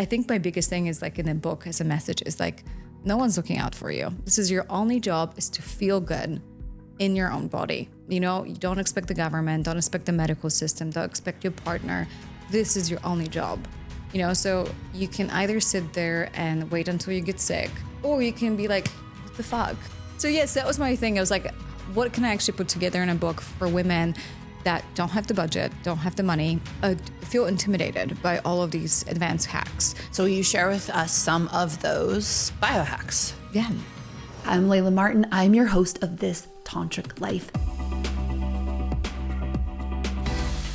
I think my biggest thing is like in the book as a message is like, no one's looking out for you. This is your only job, is to feel good in your own body. You know, you don't expect the government, don't expect the medical system, don't expect your partner. This is your only job. You know, so you can either sit there and wait until you get sick, or you can be like, what the fuck? So yes, that was my thing. I was like, what can I actually put together in a book for women that don't have the budget, don't have the money, feel intimidated by all of these advanced hacks? So you share with us some of those biohacks. Yeah. I'm Layla Martin. I'm your host of This Tantric Life.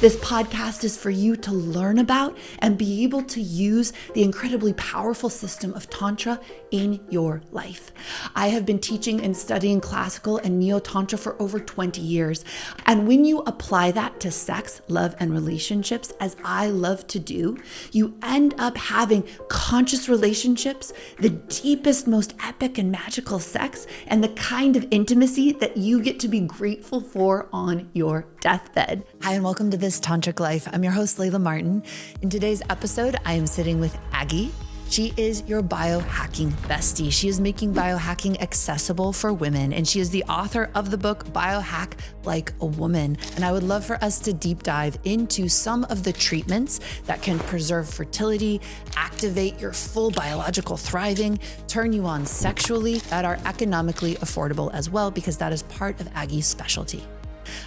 This podcast is for you to learn about and be able to use the incredibly powerful system of Tantra in your life. I have been teaching and studying classical and neo-Tantra for over 20 years. And when you apply that to sex, love, and relationships, as I love to do, you end up having conscious relationships, the deepest, most epic and magical sex, and the kind of intimacy that you get to be grateful for on your deathbed. Hi, and welcome to This Tantric Life. I'm your host, Layla Martin. In today's episode, I am sitting with Aggie. She is your biohacking bestie. She is making biohacking accessible for women, and she is the author of the book Biohack Like a Woman. And I would love for us to deep dive into some of the treatments that can preserve fertility, activate your full biological thriving, turn you on sexually, that are economically affordable as well, because that is part of Aggie's specialty.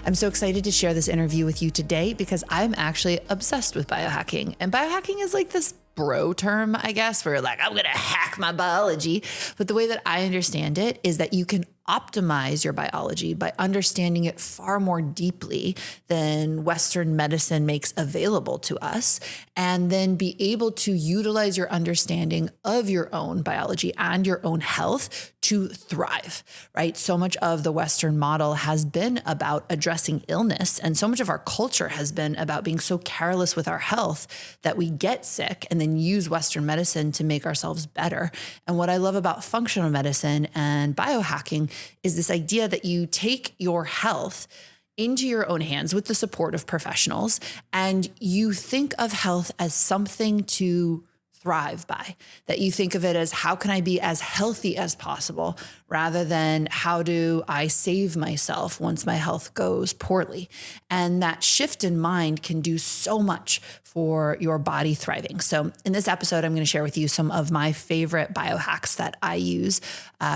I'm so excited to share this interview with you today because I'm actually obsessed with biohacking. And biohacking is like this bro term, I guess, where like, I'm going to hack my biology. But the way that I understand it is that you can optimize your biology by understanding it far more deeply than Western medicine makes available to us, and then be able to utilize your understanding of your own biology and your own health to thrive, right? So much of the Western model has been about addressing illness, and so much of our culture has been about being so careless with our health that we get sick and then use Western medicine to make ourselves better. And what I love about functional medicine and biohacking is this idea that you take your health into your own hands with the support of professionals, and you think of health as something to thrive by, that you think of it as how can I be as healthy as possible rather than how do I save myself once my health goes poorly. And that shift in mind can do so much for your body thriving. So in this episode, I'm going to share with you some of my favorite biohacks that I use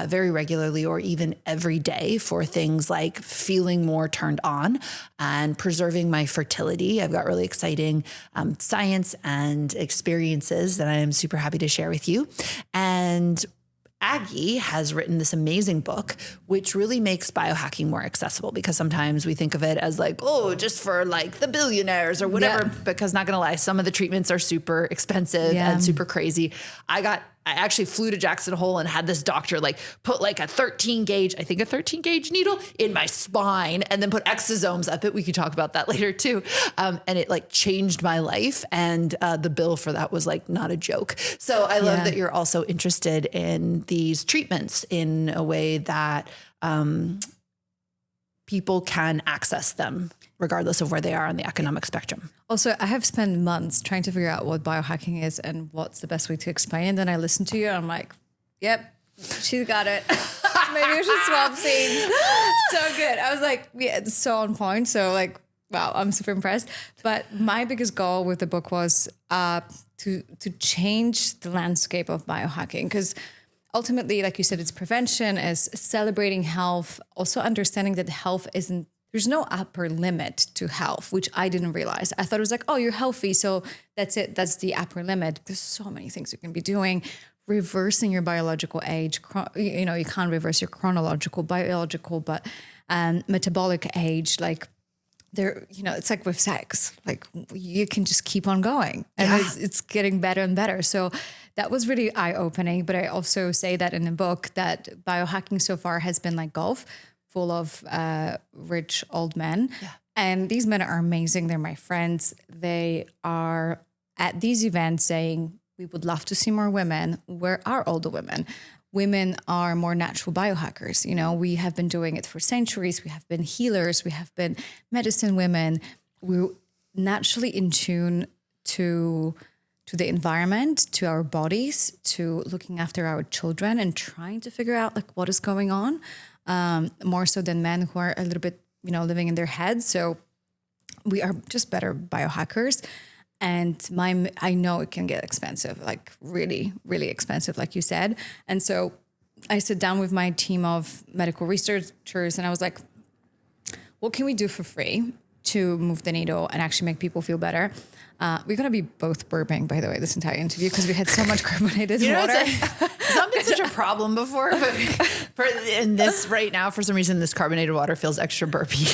very regularly or even every day for things like feeling more turned on and preserving my fertility. I've got really exciting science and experiences that I am super happy to share with you. And Aggie has written this amazing book, which really makes biohacking more accessible, because sometimes we think of it as like, oh, just for like the billionaires or whatever, because not going to lie, some of the treatments are super expensive and super crazy. I actually flew to Jackson Hole and had this doctor like put like a 13 gauge needle in my spine and then put exosomes up it. We could talk about that later too. And it like changed my life. And the bill for that was like not a joke. So I love that you're also interested in these treatments in a way that people can access them regardless of where they are on the economic spectrum. Also, I have spent months trying to figure out what biohacking is and what's the best way to explain it. Then I listen to you and I'm like, yep, she's got it. Maybe we should swap scenes. So good. I was like, yeah, it's so on point. So like, wow, I'm super impressed. But my biggest goal with the book was to change the landscape of biohacking, because ultimately, like you said, it's prevention, is celebrating health, also understanding that health isn't, there's no upper limit to health, which I didn't realize. I thought it was like, oh, you're healthy, so that's it. That's the upper limit. There's so many things you can be doing. Reversing your biological age. You know, you can't reverse your chronological, biological, but metabolic age. Like there, you know, it's like with sex. Like you can just keep on going, and it's getting better and better. So that was really eye-opening. But I also say that in the book that biohacking so far has been like golf, full of rich old men. Yeah. And these men are amazing. They're my friends. They are at these events saying, we would love to see more women. Where are all the women? Women are more natural biohackers. You know, we have been doing it for centuries. We have been healers. We have been medicine women. We're naturally in tune to to the environment, to our bodies, to looking after our children and trying to figure out like what is going on, more so than men who are a little bit, living in their heads. So we are just better biohackers. And I know it can get expensive, like really, really expensive, like you said. And so I sit down with my team of medical researchers and I was like, what can we do for free to move the needle and actually make people feel better? We're going to be both burping, by the way, this entire interview because we had so much carbonated water. It's not been such a problem before, but in this right now, for some reason, this carbonated water feels extra burpy.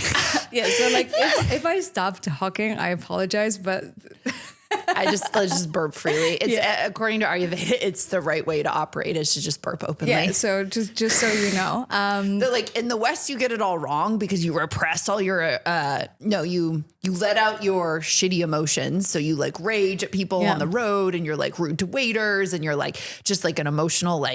Yeah, so like if I stop talking, I apologize, but... let's just burp freely. It's according to Ayurveda, it's the right way to operate is to just burp openly. Yeah, so just so you know. Like in the West, you get it all wrong because you repress all your, you let out your shitty emotions. So you like rage at people on the road and you're like rude to waiters and you're like, just like an emotional,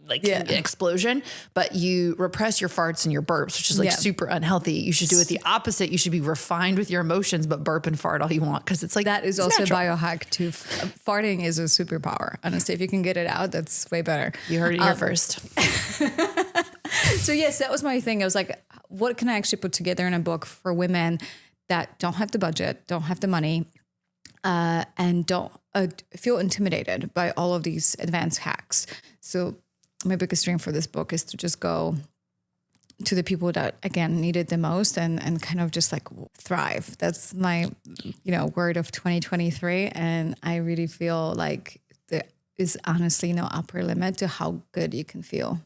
explosion, but you repress your farts and your burps, which is like super unhealthy. You should do it the opposite. You should be refined with your emotions, but burp and fart all you want. Cause it's like, that is also natural. A biohack too. Farting is a superpower. Honestly, if you can get it out, that's way better. You heard it here first. So yes, that was my thing. I was like, what can I actually put together in a book for women that don't have the budget, don't have the money, and don't feel intimidated by all of these advanced hacks. So my biggest dream for this book is to just go to the people that, again, need it the most and kind of just like thrive. That's my, word of 2023. And I really feel like there is honestly no upper limit to how good you can feel.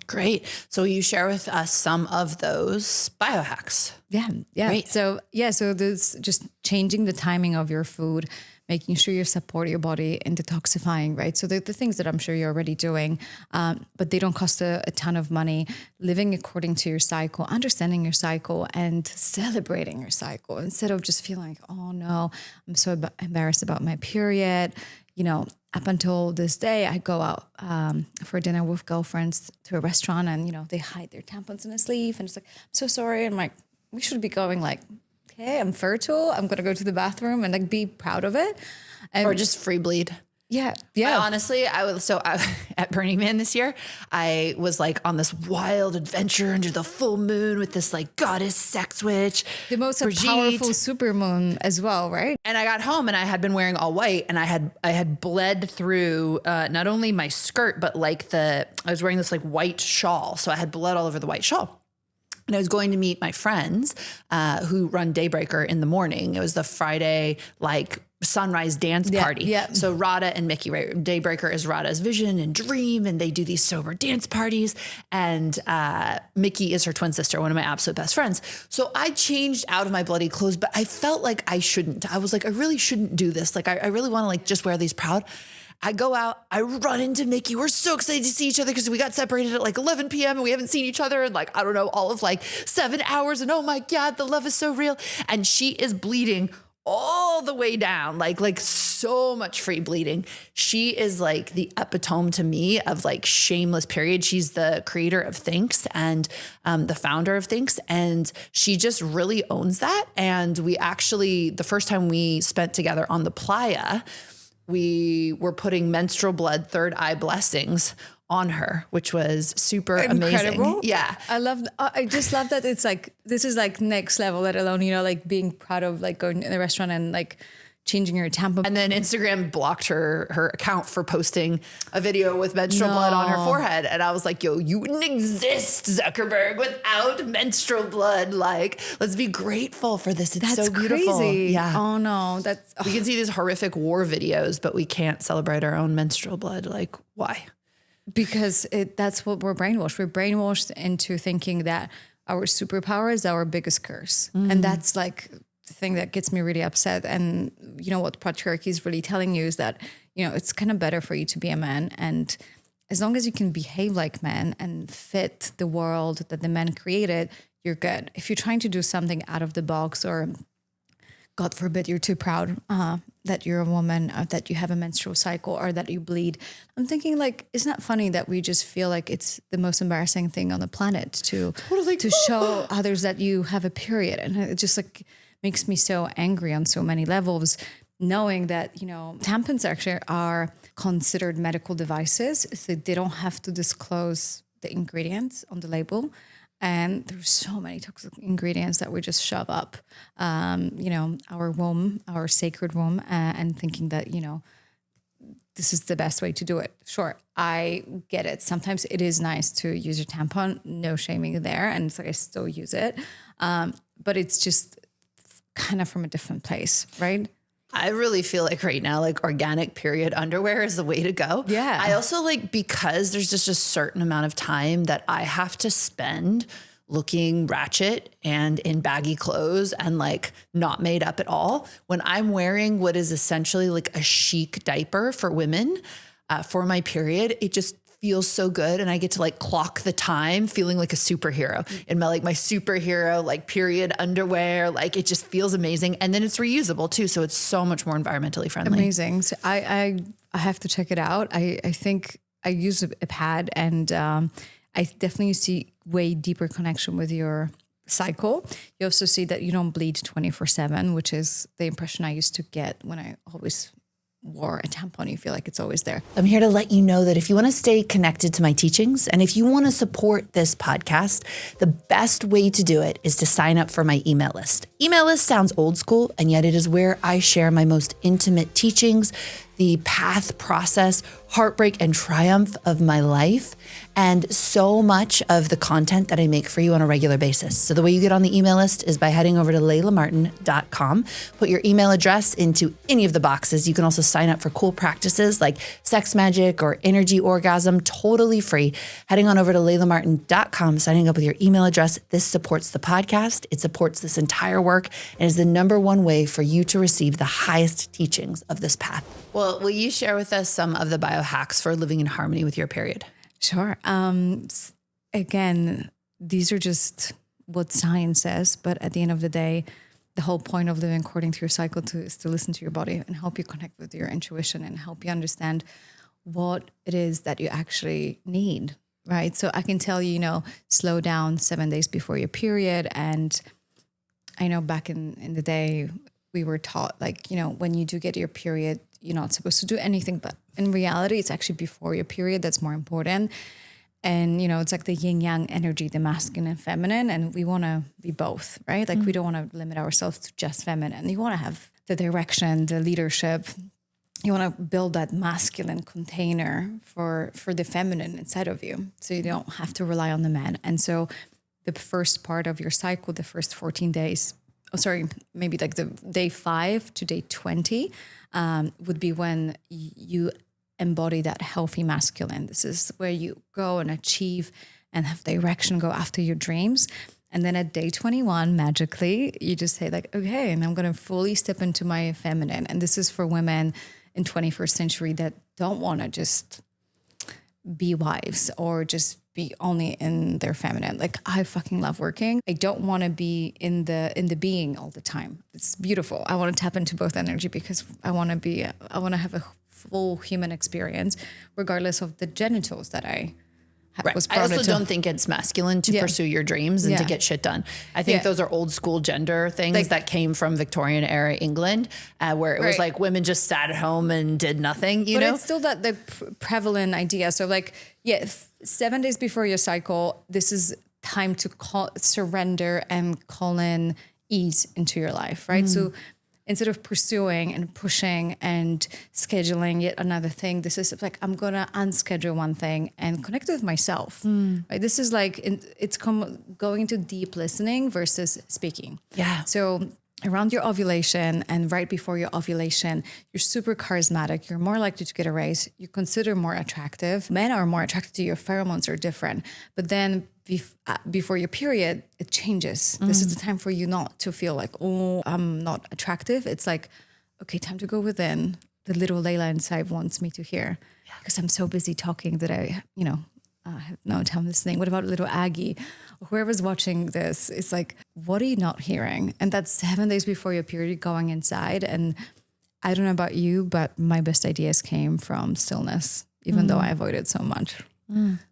Great. So you share with us some of those biohacks. Yeah. Great. So there's just changing the timing of your food, making sure you support your body in detoxifying, right? So the things that I'm sure you're already doing, but they don't cost a ton of money, living according to your cycle, understanding your cycle and celebrating your cycle instead of just feeling like, oh no, I'm so embarrassed about my period. Up until this day, I go out for dinner with girlfriends to a restaurant and, they hide their tampons in a sleeve. And it's like, I'm so sorry. And I'm like, we should be going like, okay, I'm fertile. I'm going to go to the bathroom and like be proud of it. Or just free bleed. Yeah. Honestly, at Burning Man this year, I was like on this wild adventure under the full moon with this like goddess sex witch. The most powerful super moon as well, right? And I got home and I had been wearing all white and I had bled through not only my skirt, but like I was wearing this like white shawl. So I had blood all over the white shawl. And I was going to meet my friends who run Daybreaker in the morning. It was the Friday, sunrise dance party. Yeah. So Radha and Mickey, right? Daybreaker is Radha's vision and dream, and they do these sober dance parties. And Mickey is her twin sister, one of my absolute best friends. So I changed out of my bloody clothes, but I felt like I shouldn't. I was like, I really shouldn't do this. Like, I really want to just wear these proud. I go out, I run into Mickey. We're so excited to see each other because we got separated at 11 p.m. and we haven't seen each other in all of 7 hours. And oh my God, the love is so real. And she is bleeding all the way down, like so much free bleeding. She is the epitome to me of shameless period. She's the creator of Thinks and the founder of Thinks. And she just really owns that. And we actually, the first time we spent together on the playa, we were putting menstrual blood third eye blessings on her, which was super incredible. Amazing. Yeah. I just love that it's this is next level, let alone, being proud of going in the restaurant and changing your tampon. And then Instagram blocked her account for posting a video with menstrual blood on her forehead. And I was like, yo, you wouldn't exist, Zuckerberg, without menstrual blood. Let's be grateful for this. It's so beautiful. Crazy. Yeah. Oh no. We can see these horrific war videos, but we can't celebrate our own menstrual blood. Why? Because that's what we're brainwashed. We're brainwashed into thinking that our superpower is our biggest curse. Mm. And that's the thing that gets me really upset. And what patriarchy is really telling you is that, it's kind of better for you to be a man. And as long as you can behave like men and fit the world that the men created, you're good. If you're trying to do something out of the box or God forbid, you're too proud that you're a woman, that you have a menstrual cycle, or that you bleed. I'm thinking, isn't that funny that we just feel like it's the most embarrassing thing on the planet to show others that you have a period, and it just makes me so angry on so many levels. knowing that, you know, tampons actually are considered medical devices, so they don't have to disclose the ingredients on the label. And there's so many toxic ingredients that we just shove up, you know, our womb, our sacred womb, and thinking that, you know, this is the best way to do it. Sure, I get it. Sometimes it is nice to use your tampon, no shaming there. And so I still use it. But it's just kind of from a different place, right? I really feel like right now, like organic period underwear is the way to go. Yeah. I also like, because there's just a certain amount of time that I have to spend looking ratchet and in baggy clothes and like not made up at all. When I'm wearing what is essentially like a chic diaper for women for my period, it just feels so good. And I get to like clock the time feeling like a superhero in my superhero, like period underwear. Like it just feels amazing. And then it's reusable too. So it's so much more environmentally friendly. Amazing. So I have to check it out. I think I use a pad, and I definitely see way deeper connection with your cycle. You also see that you don't bleed 24/7, which is the impression I used to get when I always wore a tampon. You feel like it's always there. I'm here to let you know that if you want to stay connected to my teachings and if you want to support this podcast, the best way to do it is to sign up for my email list. Email list sounds old school, and yet it is where I share my most intimate teachings, the path, process, heartbreak, and triumph of my life, and so much of the content that I make for you on a regular basis. So the way you get on the email list is by heading over to laylamartin.com, put your email address into any of the boxes. You can also sign up for cool practices like sex magic or energy orgasm, totally free. Heading on over to laylamartin.com, signing up with your email address. This supports the podcast. It supports this entire work and is the #1 way for you to receive the highest teachings of this path. Well, will you share with us some of the biohacks for living in harmony with your period? Sure. Again, these are just what science says, but at the end of the day, the whole point of living according to your cycle is to listen to your body and help you connect with your intuition and help you understand what it is that you actually need, right? So I can tell you, you know, slow down 7 days before your period. And I know back in the day, we were taught, like, you know, when you do get your period, you're not supposed to do anything, but in reality, it's actually before your period that's more important. And, you know, it's like the yin yang energy, the masculine and feminine, and we want to be both, right? Like we don't want to limit ourselves to just feminine. You want to have the direction, the leadership. You want to build that masculine container for the feminine inside of you. So you don't have to rely on the men. And so the first part of your cycle, the first 14 days, maybe like the day 5 to day 20 would be when you embody that healthy masculine. This is where you go and achieve and have direction, go after your dreams. And then at day 21, magically, you just say like, okay, and I'm going to fully step into my feminine. And this is for women in 21st century that don't want to just be wives or just be only in their feminine. Like I fucking love working. I don't want to be in the being all the time. It's beautiful. I want to tap into both energy because I want to have a full human experience regardless of the genitals that I was I also don't think it's masculine to pursue your dreams and to get shit done. I think those are old school gender things that came from Victorian era England, where it was like women just sat at home and did nothing, you know? But it's still the prevalent idea. So like, 7 days before your cycle, this is time to surrender and call in ease into your life, right? So instead of pursuing and pushing and scheduling yet another thing, this is like, I'm going to unschedule one thing and connect with myself. Right? This is like, it's going to deep listening versus speaking. Yeah. So around your ovulation and right before your ovulation, you're super charismatic. You're more likely to get a raise. You consider more attractive. Men are more attracted to you. Your pheromones are different. But then before your period, it changes. This is the time for you not to feel like, oh, I'm not attractive. It's like, okay, time to go within. The little Layla inside wants me to hear because I'm so busy talking that I have no time listening. What about little Aggie? Whoever's watching this, it's like, what are you not hearing? And that's 7 days before your period going inside. And I don't know about you, but my best ideas came from stillness, even though I avoided so much.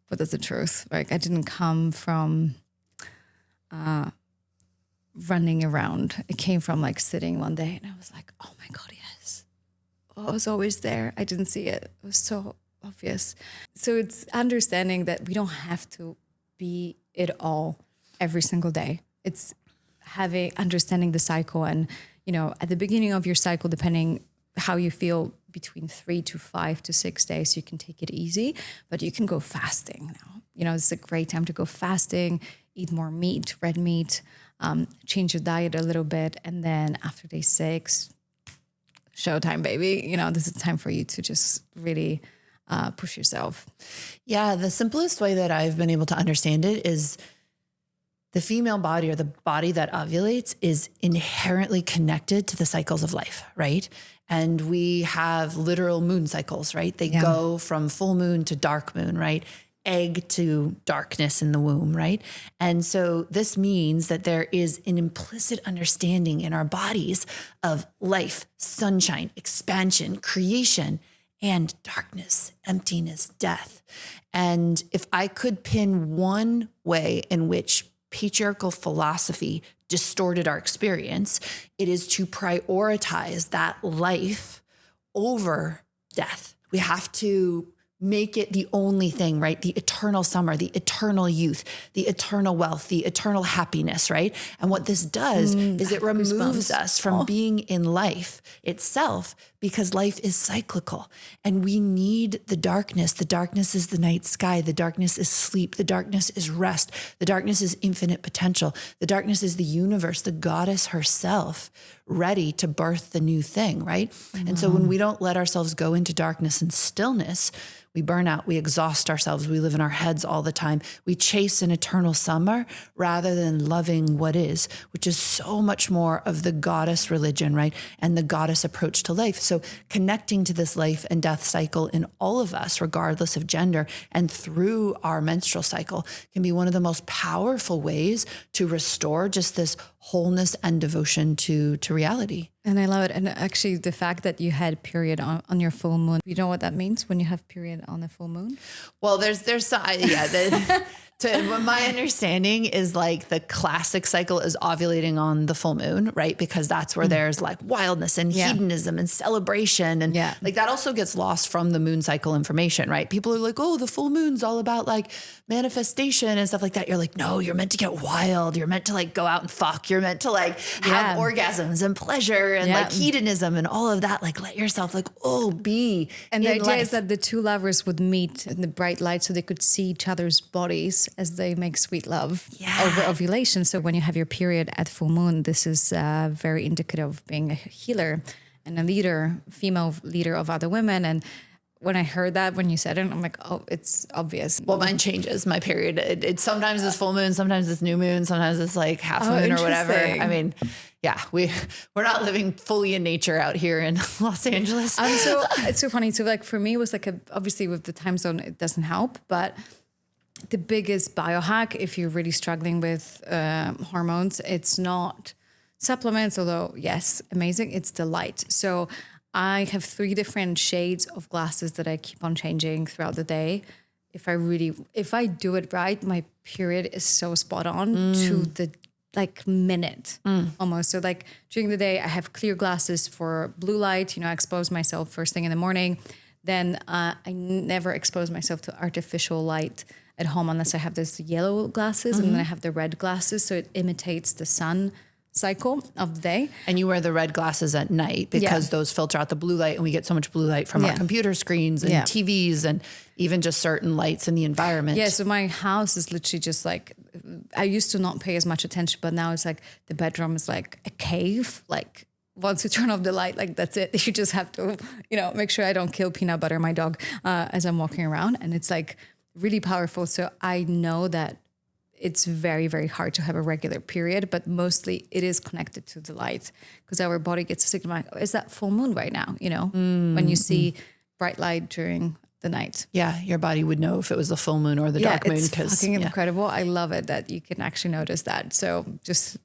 But that's the truth. Like I didn't come from running around. It came from like sitting one day and I was like, oh my God, yes. was always there. I didn't see it. It was so obvious. So it's understanding that we don't have to be it all every single day. It's understanding the cycle, and, at the beginning of your cycle, depending how you feel, between 3 to 5 to 6 days, you can take it easy, but you can go fasting now. It's a great time to go fasting, eat more meat, red meat, change your diet a little bit. And then after day 6, showtime, baby. This is time for you to just really push yourself. Yeah. The simplest way that I've been able to understand it is the female body, or the body that ovulates, is inherently connected to the cycles of life, right? And we have literal moon cycles, right? They go from full moon to dark moon, right? Egg to darkness in the womb, right? And so this means that there is an implicit understanding in our bodies of life, sunshine, expansion, creation, and darkness, emptiness, death. And if I could pin one way in which patriarchal philosophy distorted our experience, it is to prioritize that life over death. We have to make it the only thing, right? The eternal summer, the eternal youth, the eternal wealth, the eternal happiness, right? And what this does is it removes us from being in life itself, because life is cyclical and we need the darkness. The darkness is the night sky. The darkness is sleep. The darkness is rest. The darkness is infinite potential. The darkness is the universe, the goddess herself, ready to birth the new thing, right? And so when we don't let ourselves go into darkness and stillness, we burn out, we exhaust ourselves, we live in our heads all the time. We chase an eternal summer rather than loving what is, which is so much more of the goddess religion, right? And the goddess approach to life. So connecting to this life and death cycle in all of us, regardless of gender, and through our menstrual cycle, can be one of the most powerful ways to restore just this wholeness and devotion to reality. And I love it. And actually the fact that you had period on your full moon, you know what that means when you have period on the full moon? Well, there's what my understanding is, like, the classic cycle is ovulating on the full moon, right? Because that's where there's like wildness and hedonism and celebration. And like that also gets lost from the moon cycle information, right? People are like, oh, the full moon's all about like manifestation and stuff like that. You're like, no, you're meant to get wild. You're meant to like go out and fuck. You're meant to like have orgasms and pleasure and like hedonism and all of that. Like, let yourself like, be. And the idea is that the two lovers would meet in the bright light so they could see each other's bodies as they make sweet love over ovulation. So when you have your period at full moon, this is very indicative of being a healer and a leader, female leader of other women. And when I heard that, when you said it, I'm like, oh, it's obvious. Well, mine changes my period. It sometimes it's full moon, sometimes it's new moon, sometimes it's like half moon or whatever. I mean, we're not living fully in nature out here in Los Angeles. So it's so funny. So like for me, it was like obviously with the time zone, it doesn't help, but the biggest biohack, if you're really struggling with hormones, it's not supplements, although yes, amazing. It's the light. So I have 3 different shades of glasses that I keep on changing throughout the day. If I do it right, my period is so spot on to the like minute almost. So like during the day, I have clear glasses for blue light. I expose myself first thing in the morning. Then I never expose myself to artificial light at home unless I have those yellow glasses, and then I have the red glasses. So it imitates the sun cycle of the day. And you wear the red glasses at night because those filter out the blue light, and we get so much blue light from our computer screens and TVs and even just certain lights in the environment. Yeah. So my house is literally just like, I used to not pay as much attention, but now it's like the bedroom is like a cave. Like once you turn off the light, like that's it. You just have to, make sure I don't kill Peanut Butter, my dog, as I'm walking around. And it's like really powerful. So I know that it's very, very hard to have a regular period, but mostly it is connected to the light because our body gets a signal like, oh, is that full moon right now? When you see bright light during the night. Yeah, your body would know if it was the full moon or the dark moon. It's fucking incredible. I love it that you can actually notice that. So just,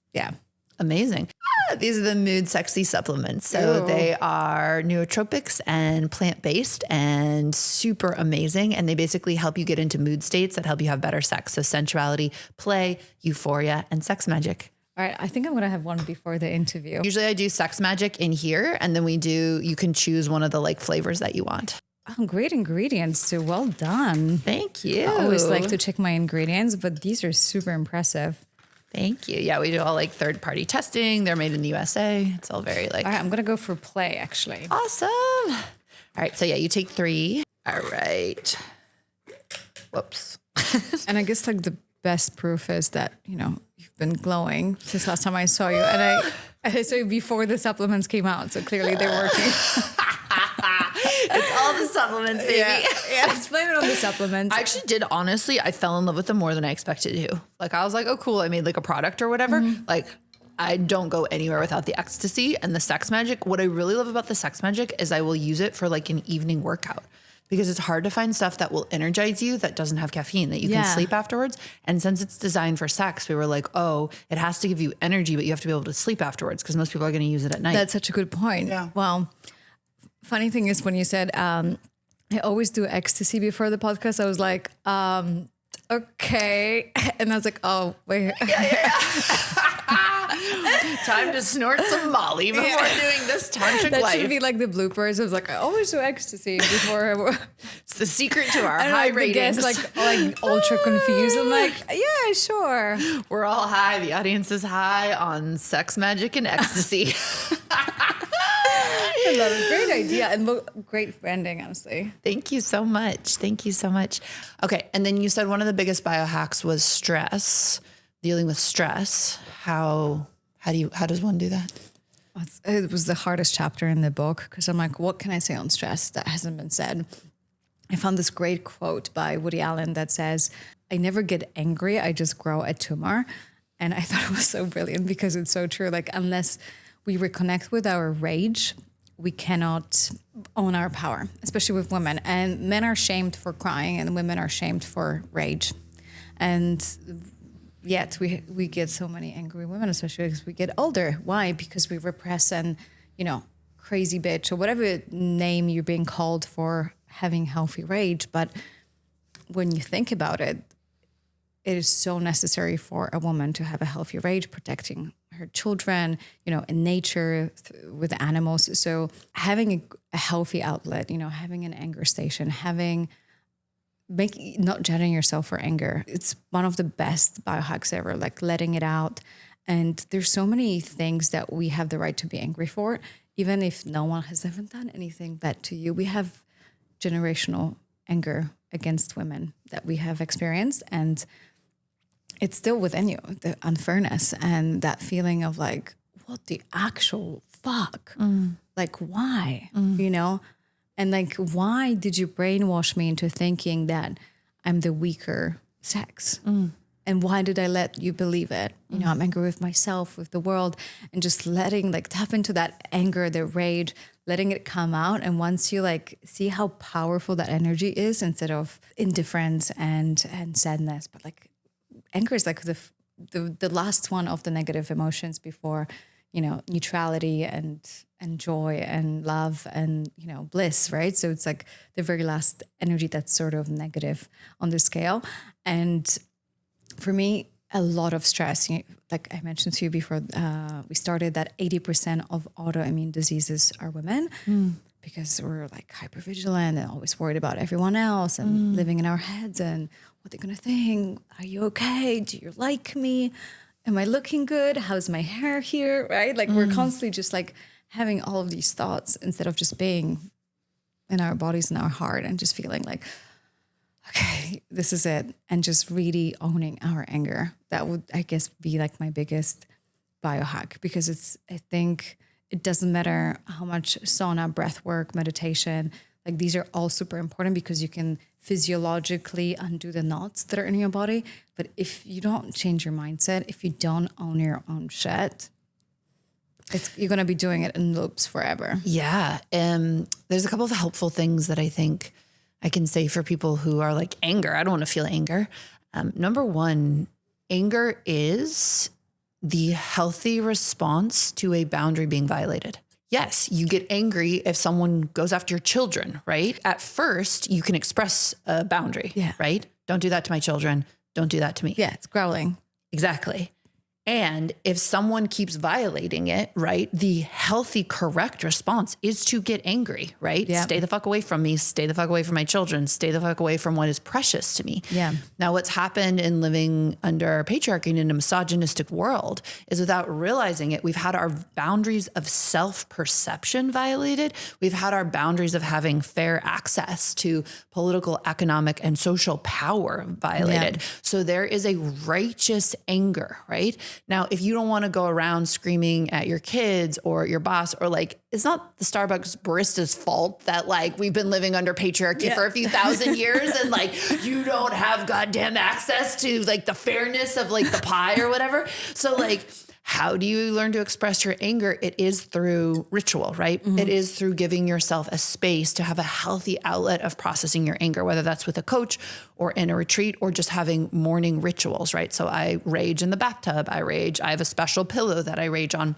Amazing. These are the Mood Sexy supplements. So they are nootropics and plant-based and super amazing. And they basically help you get into mood states that help you have better sex. So sensuality, play, euphoria, and sex magic. All right. I think I'm going to have one before the interview. Usually I do sex magic in here, and then you can choose one of the like flavors that you want. Oh, great ingredients too. Well done. Thank you. I always like to check my ingredients, but these are super impressive. Thank you. Yeah, we do all like third-party testing. They're made in the USA. It's all very like... All right, I'm going to go for play, actually. Awesome. All right, so yeah, you take 3. All right. Whoops. And I guess like the best proof is that, you've been glowing since last time I saw you. And I saw you before the supplements came out, so clearly they're working. It's all the supplements, baby. Yeah, let's blame it on the supplements. I actually did, honestly, I fell in love with them more than I expected to. Like, I was like, oh, cool, I made like a product or whatever. Mm-hmm. Like, I don't go anywhere without the ecstasy and the sex magic. What I really love about the sex magic is I will use it for like an evening workout, because it's hard to find stuff that will energize you that doesn't have caffeine, that you can sleep afterwards. And since it's designed for sex, we were like, oh, it has to give you energy, but you have to be able to sleep afterwards, because most people are going to use it at night. That's such a good point. Yeah. Well, funny thing is, when you said, I always do ecstasy before the podcast, I was like, okay. And I was like, oh, wait. Time to snort some Molly before doing this tantric that life. Should be like the bloopers. I was like, I always do ecstasy before. It's the secret to our high ratings. Like ultra confused. I'm like, yeah, sure. We're all high. The audience is high on sex magic and ecstasy. I love it. Great idea and great branding, honestly. Thank you so much. Thank you so much. Okay. And then you said one of the biggest biohacks was stress, dealing with stress. How does one do that? It was the hardest chapter in the book, because I'm like, what can I say on stress that hasn't been said? I found this great quote by Woody Allen that says, I never get angry, I just grow a tumor. And I thought it was so brilliant, because it's so true. Like, unless we reconnect with our rage, we cannot own our power, especially with women. And men are shamed for crying and women are shamed for rage. And yet we get so many angry women, especially as we get older. Why? Because we repress and, crazy bitch or whatever name you're being called for having healthy rage. But when you think about it, it is so necessary for a woman to have a healthy rage, protecting her children, in nature, with animals. So having a healthy outlet, having an anger station, not judging yourself for anger. It's one of the best biohacks ever, like letting it out. And there's so many things that we have the right to be angry for, even if no one has ever done anything bad to you. We have generational anger against women that we have experienced, and it's still within you, the unfairness and that feeling of like, what the actual fuck? Like, why? And like, why did you brainwash me into thinking that I'm the weaker sex? And why did I let you believe it? I'm angry with myself, with the world, and just tap into that anger, the rage, letting it come out. And once you see how powerful that energy is, instead of indifference and sadness, but anger is the last one of the negative emotions before, neutrality and joy and love and, bliss, right? So it's like the very last energy that's sort of negative on the scale. And for me, a lot of stress, like I mentioned to you before we started, that 80% of autoimmune diseases are women, because we're hypervigilant and always worried about everyone else and living in our heads and what they're going to think. Are you okay? Do you like me? Am I looking good? How's my hair here? Right? We're constantly just having all of these thoughts, instead of just being in our bodies and our heart and just feeling like, okay, this is it. And just really owning our anger. That would, I guess, be my biggest biohack, because I think it doesn't matter how much sauna, breath work, meditation, these are all super important, because you can physiologically undo the knots that are in your body. But if you don't change your mindset, if you don't own your own shit, you're going to be doing it in loops forever. Yeah. There's a couple of helpful things that I think I can say for people who are anger. I don't want to feel anger. Number one, anger is the healthy response to a boundary being violated. Yes, you get angry if someone goes after your children, right? At first, you can express a boundary, right? Don't do that to my children. Don't do that to me. Yeah, it's growling. Exactly. And if someone keeps violating it, right, the healthy, correct response is to get angry, right? Yeah. Stay the fuck away from me. Stay the fuck away from my children. Stay the fuck away from what is precious to me. Yeah. Now, what's happened in living under patriarchy and in a misogynistic world is, without realizing it, we've had our boundaries of self-perception violated. We've had our boundaries of having fair access to political, economic, and social power violated. Yeah. So there is a righteous anger, right? Now, if you don't want to go around screaming at your kids or your boss, or like, it's not the Starbucks barista's fault that like we've been living under patriarchy for a few thousand years and like you don't have goddamn access to like the fairness of like the pie or whatever. So like, how do you learn to express your anger? It is through ritual, right? Mm-hmm. It is through giving yourself a space to have a healthy outlet of processing your anger, whether that's with a coach or in a retreat or just having morning rituals, right? So I rage in the bathtub. I have a special pillow that I rage on.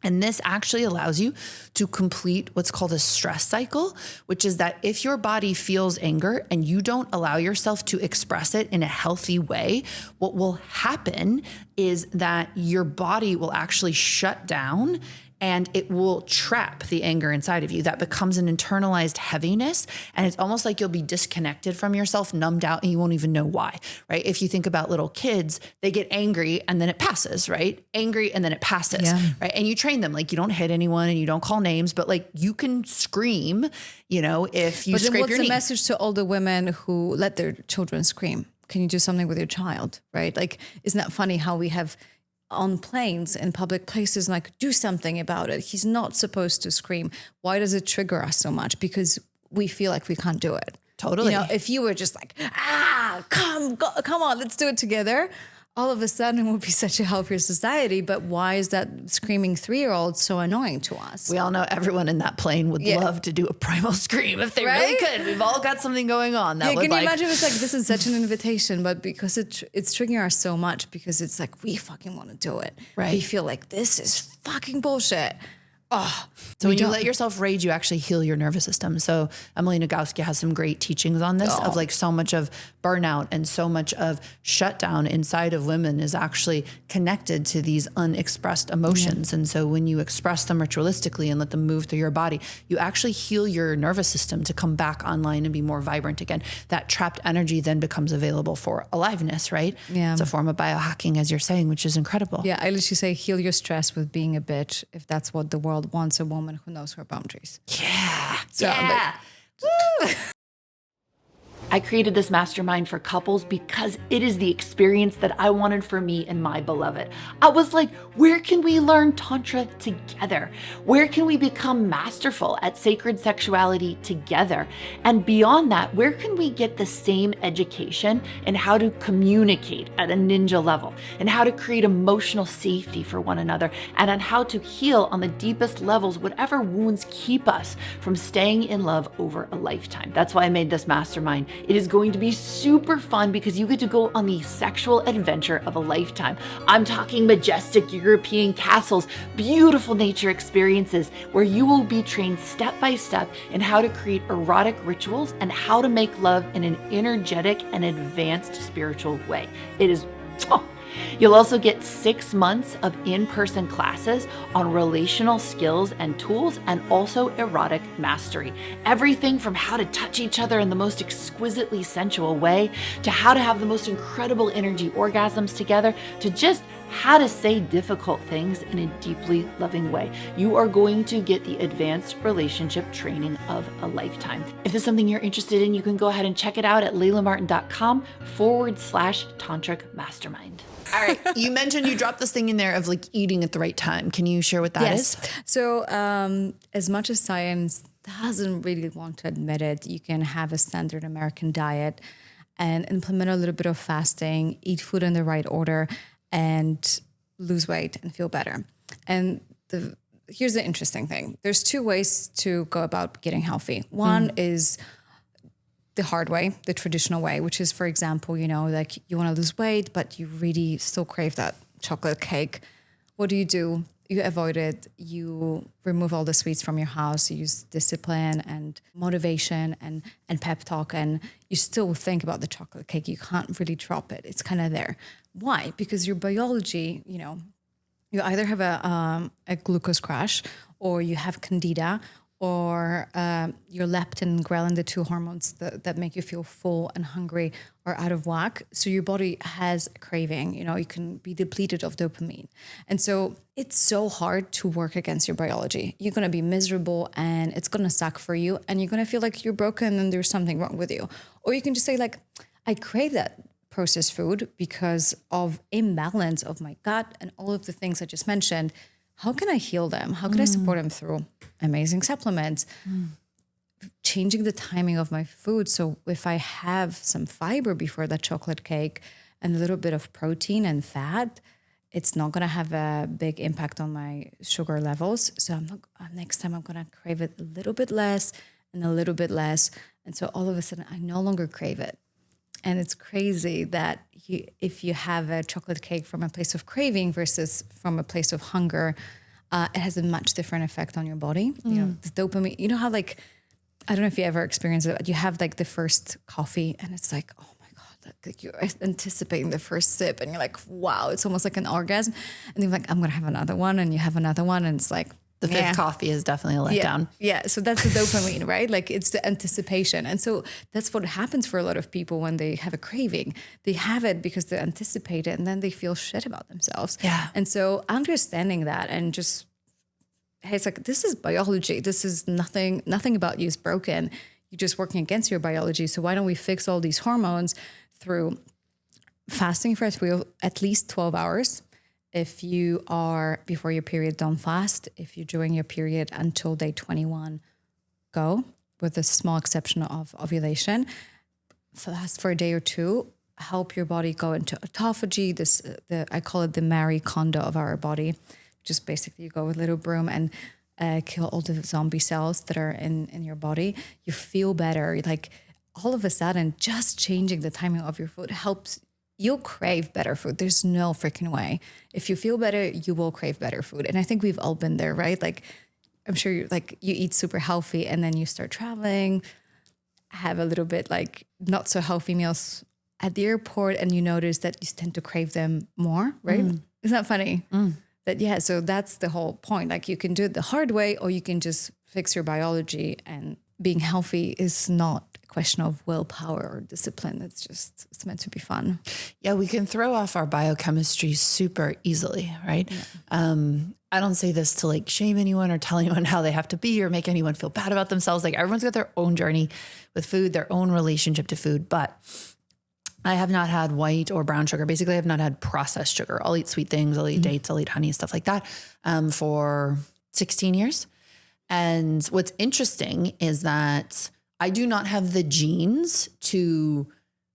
And this actually allows you to complete what's called a stress cycle, which is that if your body feels anger and you don't allow yourself to express it in a healthy way, what will happen is that your body will actually shut down and it will trap the anger inside of you. That becomes an internalized heaviness. And it's almost like you'll be disconnected from yourself, numbed out, and you won't even know why, right? If you think about little kids, they get angry and then it passes, right? Angry and then it passes, right? And you train them, like you don't hit anyone and you don't call names, but like you can scream, you know, if you scrape your knee. What's the message to older women who let their children scream? Can you do something with your child, right? Like, isn't that funny how we have on planes in public places, like, do something about it. He's not supposed to scream. Why does it trigger us so much? Because we feel like we can't do it. Totally. You know, if you were just like, come on, let's do it together. All of a sudden it would be such a healthier society. But why is that screaming 3-year-old so annoying to us? We all know everyone in that plane would love to do a primal scream if they really could. We've all got something going on. That would, can you imagine if it's like, this is such an invitation, but because it's triggering us so much, because it's like, we fucking want to do it. Right. We feel like this is fucking bullshit. Oh, so when you let yourself rage, you actually heal your nervous system. So Emily Nagoski has some great teachings on this of like so much of burnout and so much of shutdown inside of women is actually connected to these unexpressed emotions. And so when you express them ritualistically and let them move through your body, you actually heal your nervous system to come back online and be more vibrant again. That trapped energy then becomes available for aliveness, right? Yeah. It's a form of biohacking, as you're saying, which is incredible. Yeah, I literally say heal your stress with being a bitch, if that's what the world wants, a woman who knows her boundaries. Yeah. So, yeah. I created this mastermind for couples because it is the experience that I wanted for me and my beloved. I was like, where can we learn Tantra together? Where can we become masterful at sacred sexuality together? And beyond that, where can we get the same education in how to communicate at a ninja level, and how to create emotional safety for one another, and on how to heal on the deepest levels whatever wounds keep us from staying in love over a lifetime? That's why I made this mastermind. It is going to be super fun because you get to go on the sexual adventure of a lifetime. I'm talking majestic European castles, beautiful nature experiences where you will be trained step by step in how to create erotic rituals and how to make love in an energetic and advanced spiritual way. It is... You'll also get 6 months of in-person classes on relational skills and tools, and also erotic mastery. Everything from how to touch each other in the most exquisitely sensual way, to how to have the most incredible energy orgasms together, to just how to say difficult things in a deeply loving way. You are going to get the advanced relationship training of a lifetime. If this is something you're interested in, you can go ahead and check it out at laylamartin.com/tantric mastermind. All right. You mentioned you dropped this thing in there of like eating at the right time. Can you share what that is? So as much as science doesn't really want to admit it, you can have a standard American diet and implement a little bit of fasting, eat food in the right order, and lose weight and feel better. And here's the interesting thing. There's 2 ways to go about getting healthy. One is the hard way, the traditional way, which is, for example, you know, like you want to lose weight, but you really still crave that chocolate cake. What do? you avoid it, you remove all the sweets from your house, you use discipline and motivation and pep talk, and you still think about the chocolate cake. You can't really drop it. It's kind of there. Why? Because your biology, you know, you either have a glucose crash, or you have candida, or your leptin and ghrelin, the two hormones that make you feel full and hungry, are out of whack. So your body has a craving, you know, you can be depleted of dopamine. And so it's so hard to work against your biology. You're going to be miserable and it's going to suck for you, and you're going to feel like you're broken and there's something wrong with you. Or you can just say like, I crave that processed food because of imbalance of my gut and all of the things I just mentioned. How can I heal them? How can I support them through amazing supplements? Changing the timing of my food. So if I have some fiber before that chocolate cake and a little bit of protein and fat, it's not going to have a big impact on my sugar levels. So next time I'm going to crave it a little bit less and a little bit less. And so all of a sudden I no longer crave it. And it's crazy that if you have a chocolate cake from a place of craving versus from a place of hunger, it has a much different effect on your body. You know, the dopamine, you know how like, I don't know if you ever experienced it, you have like the first coffee and it's like, oh my God, like you're anticipating the first sip and you're like, wow, it's almost like an orgasm. And you're like, I'm going to have another one, and you have another one, and it's like, the fifth coffee is definitely a letdown. Yeah. So that's the dopamine, right? Like it's the anticipation. And so that's what happens for a lot of people when they have a craving. They have it because they anticipate it, and then they feel shit about themselves. Yeah. And so understanding that and just, hey, it's like, this is biology. This is nothing about you is broken. You're just working against your biology. So why don't we fix all these hormones through fasting for at least 12 hours? If you are before your period, don't fast. If you're during your period until day 21, go, with a small exception of ovulation. Fast for a day or two. Help your body go into autophagy. I call it the Marie Kondo of our body. Just basically you go with a little broom and kill all the zombie cells that are in your body. You feel better. Like all of a sudden, just changing the timing of your food helps. You'll crave better food. There's no freaking way. If you feel better, you will crave better food. And I think we've all been there, right? Like, I'm sure you eat super healthy and then you start traveling, have a little bit like not so healthy meals at the airport, and you notice that you tend to crave them more, right? Isn't that funny? So that's the whole point. Like you can do it the hard way, or you can just fix your biology, and being healthy is not question of willpower or discipline. It's meant to be fun. Yeah, we can throw off our biochemistry super easily, right? Yeah. I don't say this to like shame anyone or tell anyone how they have to be or make anyone feel bad about themselves. Like everyone's got their own journey with food, their own relationship to food. But I have not had white or brown sugar. Basically, I have not had processed sugar. I'll eat sweet things. I'll eat dates. I'll eat honey, stuff like that for 16 years. And what's interesting is that I do not have the genes to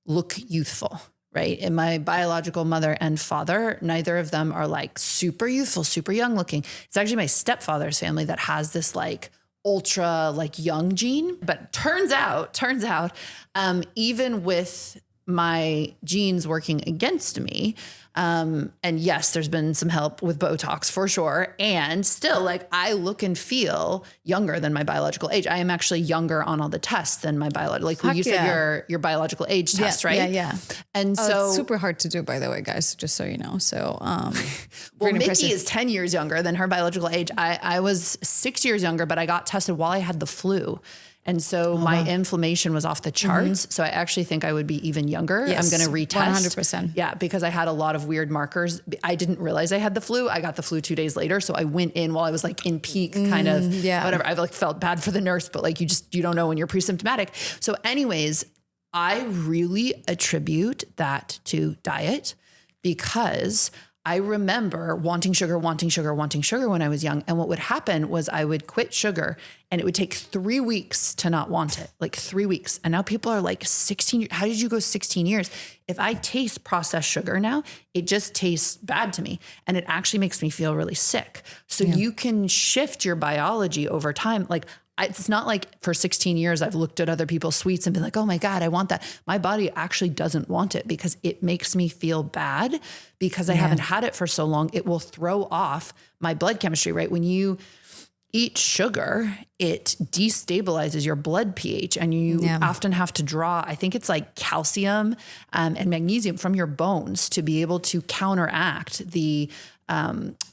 look youthful, right? And my biological mother and father, neither of them are like super youthful, super young looking. It's actually my stepfather's family that has this like ultra like young gene. But turns out, even with my genes working against me, and yes, there's been some help with Botox for sure. And still like I look and feel younger than my biological age. I am actually younger on all the tests than my biological, like you said, your biological age test, right? Yeah. And so it's super hard to do, by the way, guys, just so you know. So, well, Mickey is 10 years younger than her biological age. I was 6 years younger, but I got tested while I had the flu. And so my inflammation was off the charts. So I actually think I would be even younger. Yes, I'm going to retest. 100%. Yeah, because I had a lot of weird markers. I didn't realize I had the flu. I got the flu 2 days later. So I went in while I was like in peak kind of whatever. I like felt bad for the nurse, but like you don't know when you're pre-symptomatic. So anyways, I really attribute that to diet, because I remember wanting sugar when I was young. And what would happen was I would quit sugar and it would take 3 weeks to not want it, like 3 weeks. And now people are like 16. How did you go 16 years? If I taste processed sugar now, it just tastes bad to me. And it actually makes me feel really sick. So you can shift your biology over time. Like it's not like for 16 years I've looked at other people's sweets and been like, oh my God, I want that. My body actually doesn't want it because it makes me feel bad because I haven't had it for so long. It will throw off my blood chemistry, right? When you eat sugar, it destabilizes your blood pH, and you often have to draw, I think it's like calcium and magnesium from your bones to be able to counteract the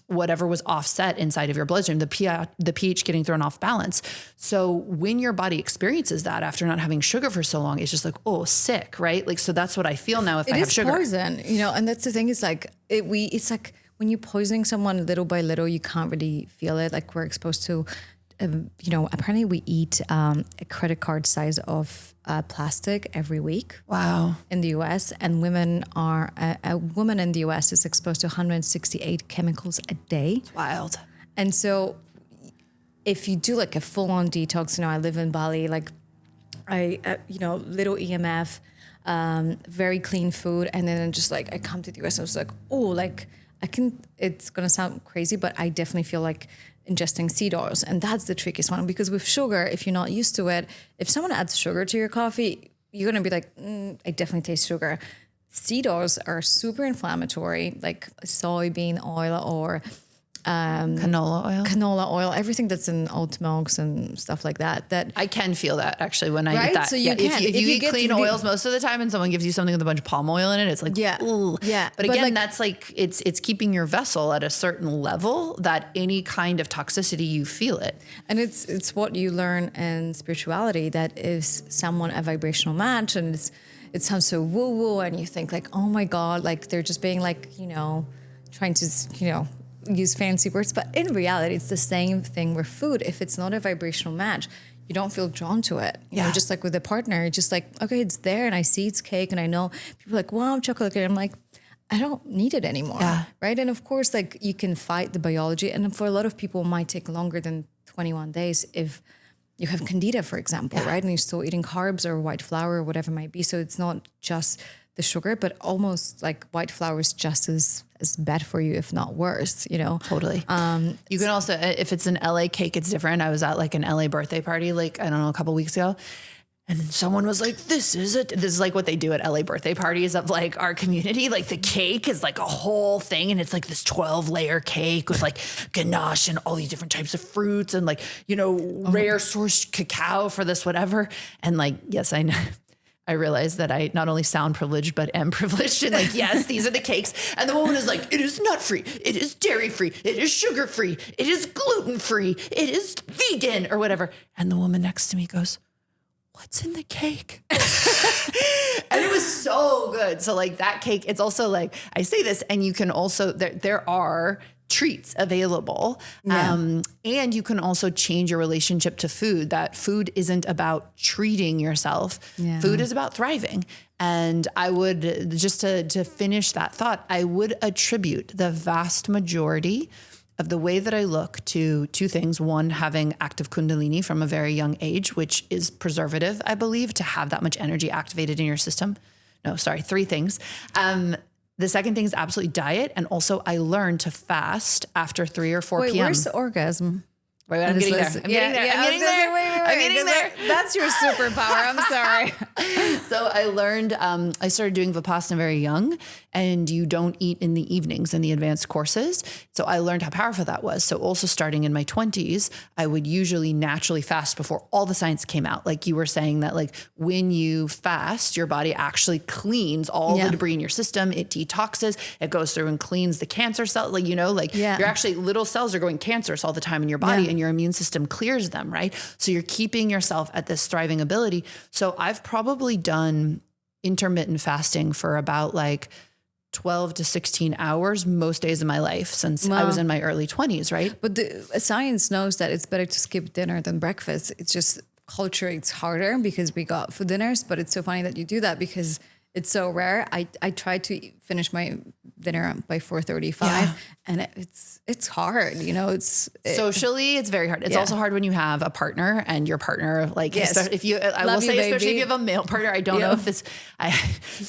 whatever was offset inside of your bloodstream, the pH getting thrown off balance. So when your body experiences that after not having sugar for so long, it's just like, oh, sick, right? Like, so that's what I feel now if I have sugar. It is poison, and that's the thing is like, it's like when you're poisoning someone little by little, you can't really feel it. Like we're exposed to, apparently we eat a credit card size of plastic every week. Wow. In the US, and a woman in the US is exposed to 168 chemicals a day. It's wild. And so if you do like a full on detox, I live in Bali, like little EMF, very clean food. And then just like, I come to the US and I was like, oh, like it's going to sound crazy, but I definitely feel like ingesting seed oils. And that's the trickiest one, because with sugar, if you're not used to it, if someone adds sugar to your coffee, you're going to be like, I definitely taste sugar. Seed oils are super inflammatory, like soybean oil or canola oil, everything that's in oat milks and stuff like that. That I can feel that actually when I eat that. So you can. If you eat clean oils most of the time and someone gives you something with a bunch of palm oil in it, it's like, ooh. Yeah. But again, like, that's like, it's keeping your vessel at a certain level that any kind of toxicity, you feel it. And it's what you learn in spirituality, that is someone a vibrational match, and it sounds so woo-woo, and you think like, oh my God, like they're just being like, trying to, use fancy words, but in reality, it's the same thing with food. If it's not a vibrational match, you don't feel drawn to it. Just like with a partner, just like, okay, it's there, and I see it's cake, and I know people are like, wow, chocolate cake. I'm like, I don't need it anymore, right? And of course, like you can fight the biology, and for a lot of people, it might take longer than 21 days if you have candida, for example, right? And you're still eating carbs or white flour or whatever it might be. So it's not just the sugar, but almost like white flour is just as bad for you, if not worse, Totally. You can also, if it's an LA cake, it's different. I was at like an LA birthday party, like, I don't know, a couple weeks ago. And then someone was like, this is like what they do at LA birthday parties of like our community. Like the cake is like a whole thing. And it's like this 12-layer cake with like ganache and all these different types of fruits and like, rare sourced cacao for this, whatever. And like, yes, I know. I realized that I not only sound privileged, but am privileged. And like, yes, these are the cakes. And the woman is like, it is nut-free. It is dairy-free. It is sugar-free. It is gluten-free. It is vegan or whatever. And the woman next to me goes, what's in the cake? And it was so good. So like that cake, it's also like, I say this, and you can also, there are treats available. And you can also change your relationship to food, that food isn't about treating yourself. Food is about thriving. And I would, just to finish that thought, I would attribute the vast majority of the way that I look to two things. One, having active Kundalini from a very young age, which is preservative, I believe, to have that much energy activated in your system. No, sorry, three things. The second thing is absolutely diet. And also I learned to fast after 3 or 4 p.m. Where's the orgasm? Wait, I'm getting there. I'm getting there. That's your superpower. I'm sorry. So I learned, I started doing Vipassana very young, and you don't eat in the evenings in the advanced courses. So I learned how powerful that was. So also starting in my 20s, I would usually naturally fast before all the science came out. Like you were saying that like when you fast, your body actually cleans all the debris in your system. It detoxes, it goes through and cleans the cancer cell. Like, you're actually, little cells are going cancerous all the time in your body, and your immune system clears them, right? So you're keeping yourself at this thriving ability. So I've probably done intermittent fasting for about like 12 to 16 hours most days of my life since I was in my early 20s, right? But the science knows that it's better to skip dinner than breakfast. It's just culture, it's harder because we got food dinners, but it's so funny that you do that because it's so rare. I try to finish my dinner by 4:35, and it's hard. Socially, it's very hard. It's also hard when you have a partner, and your partner, like, if you, I will say, especially if you have a male partner. I don't know if I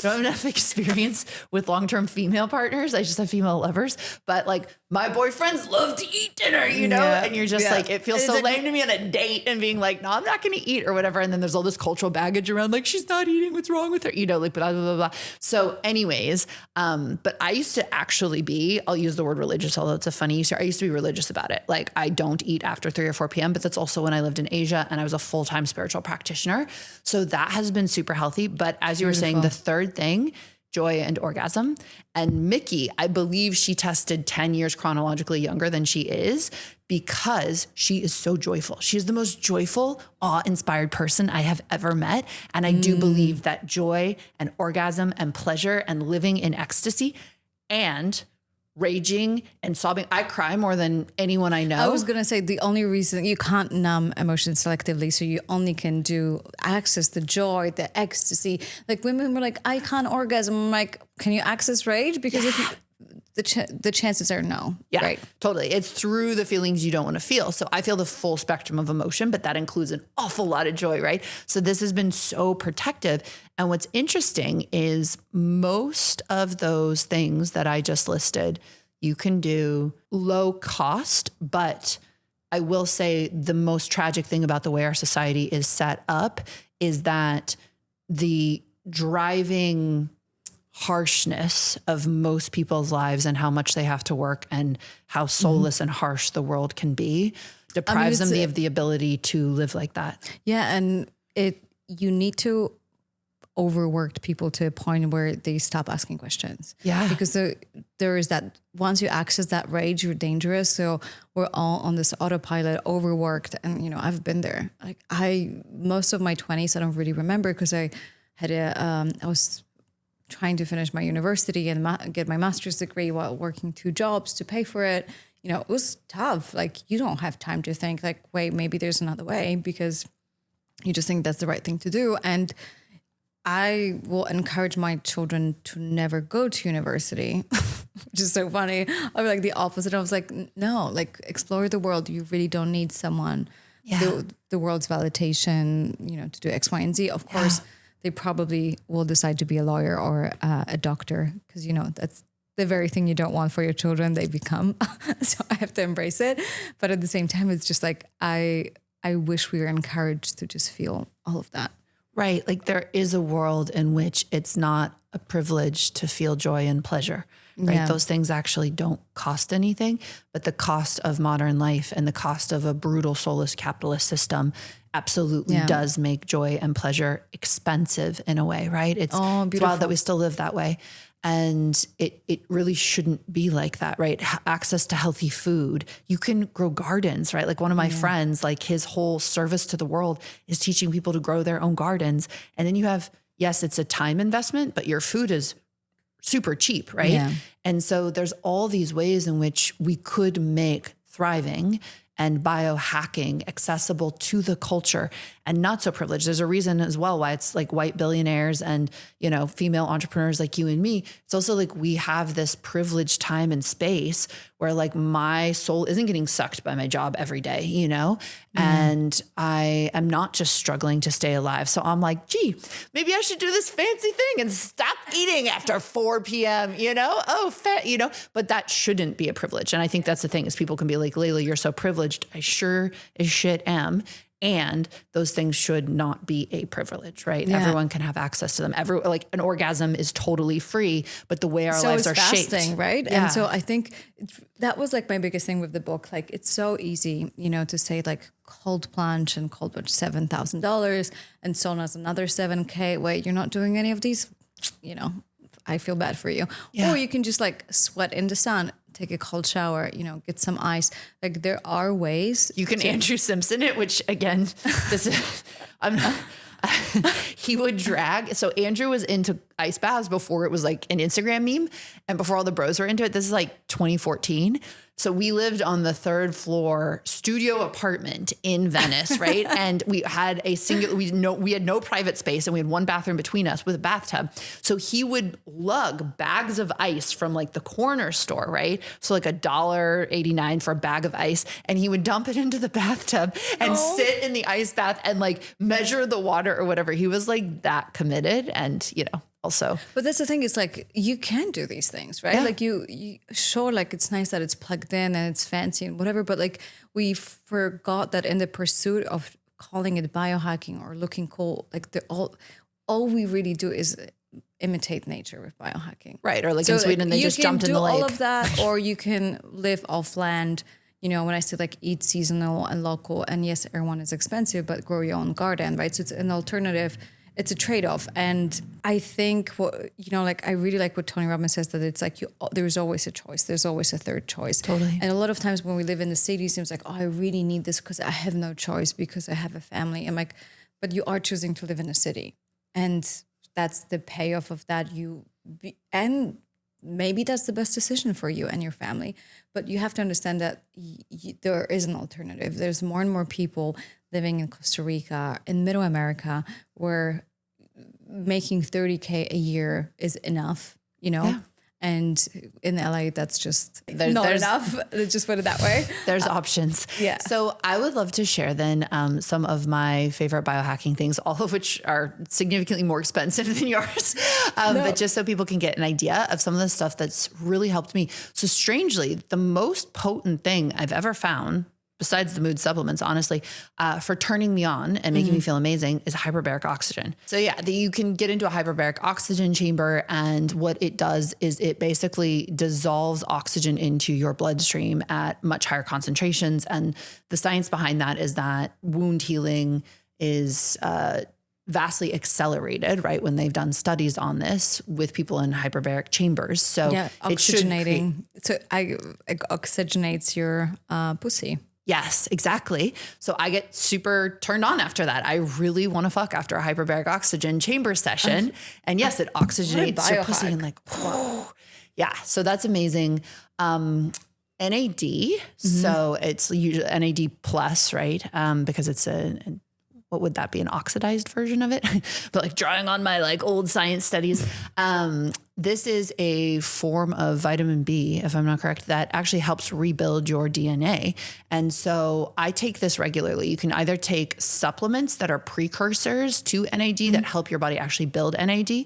don't have enough experience with long-term female partners. I just have female lovers, but like my boyfriends love to eat dinner, you know? Yeah. And you're just like, it feels so lame to me on a date and being like, no, I'm not going to eat or whatever. And then there's all this cultural baggage around like, she's not eating. What's wrong with her? You know, like blah, blah, blah, blah. So anyways, but I used to actually be, I'll use the word religious, although it's a funny use here. I used to be religious about it. Like I don't eat after 3 or 4 p.m., but that's also when I lived in Asia and I was a full-time spiritual practitioner. So that has been super healthy. But as you were saying, the third thing, joy and orgasm. And Mickey, I believe she tested 10 years chronologically younger than she is because she is so joyful. She is the most joyful, awe-inspired person I have ever met. And I do believe that joy and orgasm and pleasure and living in ecstasy and raging and sobbing. I cry more than anyone I know. I was going to say the only reason you can't numb emotions selectively, so you only can do access the joy, the ecstasy. Like women were like, I can't orgasm. I'm like, can you access rage? Because if you, the chances are no. Yeah, right. Totally. It's through the feelings you don't want to feel. So I feel the full spectrum of emotion, but that includes an awful lot of joy, right? So this has been so protective. And what's interesting is most of those things that I just listed, you can do low cost, but I will say the most tragic thing about the way our society is set up is that the driving harshness of most people's lives and how much they have to work and how soulless and harsh the world can be deprives them of the ability to live like that. Yeah. And you need to overworked people to a point where they stop asking questions. Yeah. Because there is that, once you access that rage, you're dangerous. So we're all on this autopilot, overworked. And, you know, I've been there. Like most of my 20s, I don't really remember because I was trying to finish my university and get my master's degree while working 2 jobs to pay for it. You know, it was tough. Like you don't have time to think like, wait, maybe there's another way, because you just think that's the right thing to do. And I will encourage my children to never go to university, which is so funny. I'm like the opposite. I was like, no, like explore the world. You really don't need someone, the world's validation, you know, to do X, Y, and Z. Of course, they probably will decide to be a lawyer or a doctor because, you know, that's the very thing you don't want for your children. They become. So I have to embrace it. But at the same time, it's just like, I wish we were encouraged to just feel all of that. Right. Like there is a world in which it's not a privilege to feel joy and pleasure, right? Yeah. Those things actually don't cost anything, but the cost of modern life and the cost of a brutal soulless capitalist system absolutely does make joy and pleasure expensive in a way, right? It's wild that we still live that way. And it really shouldn't be like that, right? Access to healthy food. You can grow gardens, right? Like one of my friends, like his whole service to the world is teaching people to grow their own gardens. And then you have, yes, it's a time investment, but your food is super cheap, right? Yeah. And so there's all these ways in which we could make thriving and biohacking accessible to the culture and not so privileged. There's a reason as well why it's like white billionaires and, you know, female entrepreneurs like you and me. It's also like we have this privileged time and space where like my soul isn't getting sucked by my job every day, you know, and I am not just struggling to stay alive. So I'm like, gee, maybe I should do this fancy thing and stop eating after 4 p.m., you know, fat, you know, but that shouldn't be a privilege. And I think that's the thing is people can be like, Layla, you're so privileged. I sure as shit am. And those things should not be a privilege, right? Yeah. Everyone can have access to them. Like an orgasm is totally free, but the way our lives are fasting, shaped, right? Yeah. And so I think that was like my biggest thing with the book. Like it's so easy, you know, to say like cold plunge and cold plunge $7,000 and sauna is another $7,000. Wait, you're not doing any of these? You know, I feel bad for you. Yeah. Or you can just like sweat in the sun, take a cold shower, you know, get some ice. Like there are ways. You can Andrew Simpson it, which again, this is, I'm not, he would drag. So Andrew was into ice baths before it was like an Instagram meme and before all the bros were into it. This is like 2014. So we lived on the 3rd floor studio apartment in Venice, right? And we had we had no private space and we had one bathroom between us with a bathtub. So he would lug bags of ice from like the corner store, right? So like $1.89 for a bag of ice. And he would dump it into the bathtub and sit in the ice bath and like measure the water or whatever. He was like that committed. And, you know, also. But that's the thing, is like, you can do these things, right? Yeah. Like you sure, like it's nice that it's plugged in and it's fancy and whatever, but like we forgot that in the pursuit of calling it biohacking or looking cool, like all we really do is imitate nature with biohacking. Right. Or like in Sweden, they just jumped in the lake. You can do all of that, or you can live off land. You know, when I say like eat seasonal and local, and yes, everyone is expensive, but grow your own garden, right? So it's an alternative. It's a trade-off. And I think I really like what Tony Robbins says, that it's like there's always a choice. There's always a third choice. Totally. And a lot of times when we live in the city, it seems like, I really need this because I have no choice because I have a family. I'm like, but you are choosing to live in a city. And that's the payoff of that. And maybe that's the best decision for you and your family. But you have to understand that there is an alternative. There's more and more people living in Costa Rica, in Middle America, where making $30K a year is enough, you know? Yeah. And in LA, that's just not enough. Let's just put it that way. There's options. Yeah. So I would love to share then some of my favorite biohacking things, all of which are significantly more expensive than yours. But just so people can get an idea of some of the stuff that's really helped me. So strangely, the most potent thing I've ever found, besides the mood supplements, honestly, for turning me on and making me feel amazing, is hyperbaric oxygen. So yeah, you can get into a hyperbaric oxygen chamber, and what it does is it basically dissolves oxygen into your bloodstream at much higher concentrations. And the science behind that is that wound healing is vastly accelerated, right? When they've done studies on this with people in hyperbaric chambers. So yeah, oxygenating. So it oxygenates your pussy. Yes, exactly. So I get super turned on after that. I really want to fuck after a hyperbaric oxygen chamber session. And yes, it oxygenates your pussy and like, whoa. Yeah. So that's amazing. NAD. So it's usually NAD plus, right? Because it's what would that be? An oxidized version of it? But like drawing on my like old science studies. This is a form of vitamin B, if I'm not correct, that actually helps rebuild your DNA. And so I take this regularly. You can either take supplements that are precursors to NAD that help your body actually build NAD,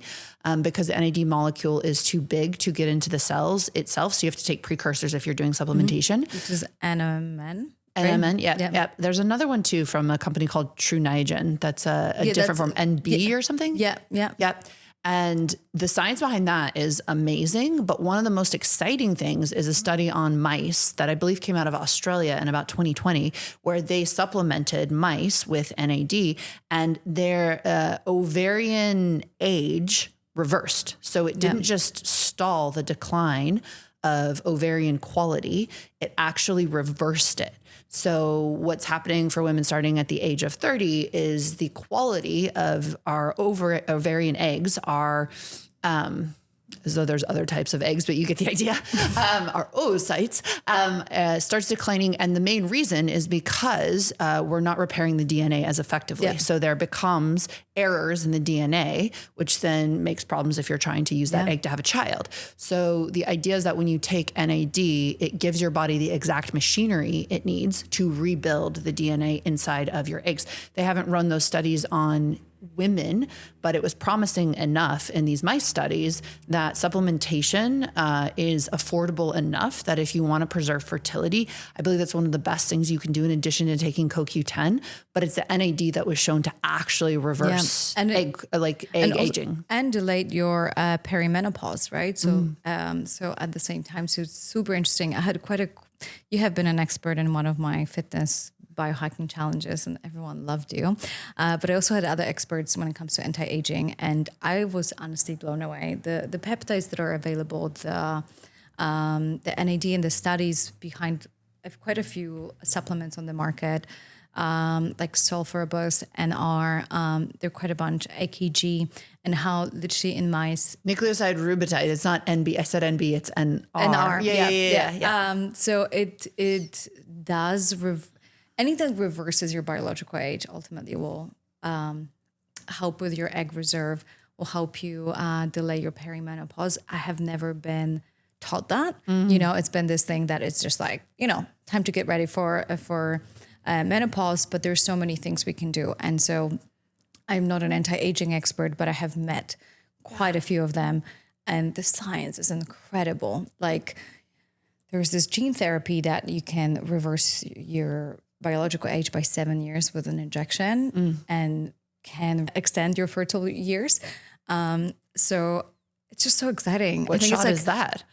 because the NAD molecule is too big to get into the cells itself. So you have to take precursors if you're doing supplementation. Which is NMN. NMN, yeah. There's another one too from a company called True Niagen. That's a different form, NB or something. Yeah. And the science behind that is amazing. But one of the most exciting things is a study on mice that I believe came out of Australia in about 2020, where they supplemented mice with NAD, and their ovarian age reversed. So it didn't just stall the decline of ovarian quality, it actually reversed it. So what's happening for women starting at the age of 30 is the quality of our ovarian eggs are, as though there's other types of eggs, but you get the idea, our oocytes, starts declining. And the main reason is because we're not repairing the DNA as effectively. Yeah. So there becomes errors in the DNA, which then makes problems if you're trying to use that egg to have a child. So the idea is that when you take NAD, it gives your body the exact machinery it needs to rebuild the DNA inside of your eggs. They haven't run those studies on women, but it was promising enough in these mice studies that supplementation is affordable enough that if you want to preserve fertility, I believe that's one of the best things you can do in addition to taking CoQ10, but it's the NAD that was shown to actually reverse egg aging. And delayed your perimenopause, right? So so at the same time, so it's super interesting. I had you have been an expert in one of my fitness biohacking challenges, and everyone loved you. But I also had other experts when it comes to anti-aging, and I was honestly blown away. The peptides that are available, the NAD and the studies behind quite a few supplements on the market, like sulforabose, NR, there are quite a bunch, AKG, and how literally in mice. Nucleoside riboside, it's not NB, I said NB, it's NR. NR, yeah. So it does, anything that reverses your biological age ultimately will help with your egg reserve, will help you delay your perimenopause. I have never been taught that. You know, it's been this thing that it's just like, you know, time to get ready for menopause, but there's so many things we can do. And so I'm not an anti-aging expert, but I have met quite a few of them. And the science is incredible. Like there's this gene therapy that you can reverse your biological age by 7 years with an injection and can extend your fertile years. So it's just so exciting. What shot is that?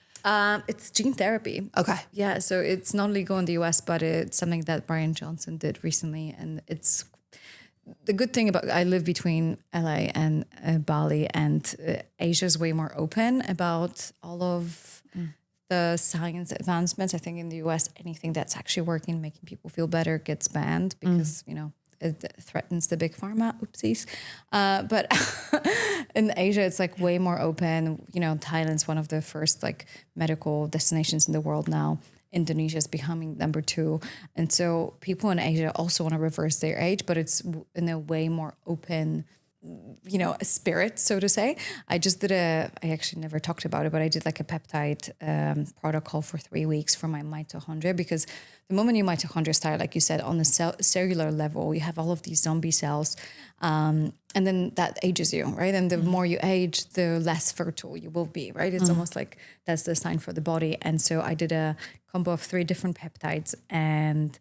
It's gene therapy. Okay. Yeah. So it's not legal in the US, but it's something that Brian Johnson did recently. And it's the good thing about, I live between LA and Bali, and Asia is way more open about all of the science advancements. I think in the US, anything that's actually working, making people feel better gets banned because, you know, it threatens the big pharma. Oopsies. But in Asia, it's like way more open. You know, Thailand's one of the first like medical destinations in the world now. Indonesia is becoming number 2. And so people in Asia also want to reverse their age, but it's in a way more open, you know, a spirit, so to say. I actually never talked about it, but I did like a peptide protocol for 3 weeks for my mitochondria, because the moment your mitochondria start, like you said, on the cellular level, you have all of these zombie cells, and then that ages you, right? And the more you age, the less fertile you will be, right? It's almost like that's the sign for the body. And so I did a combo of 3 different peptides, and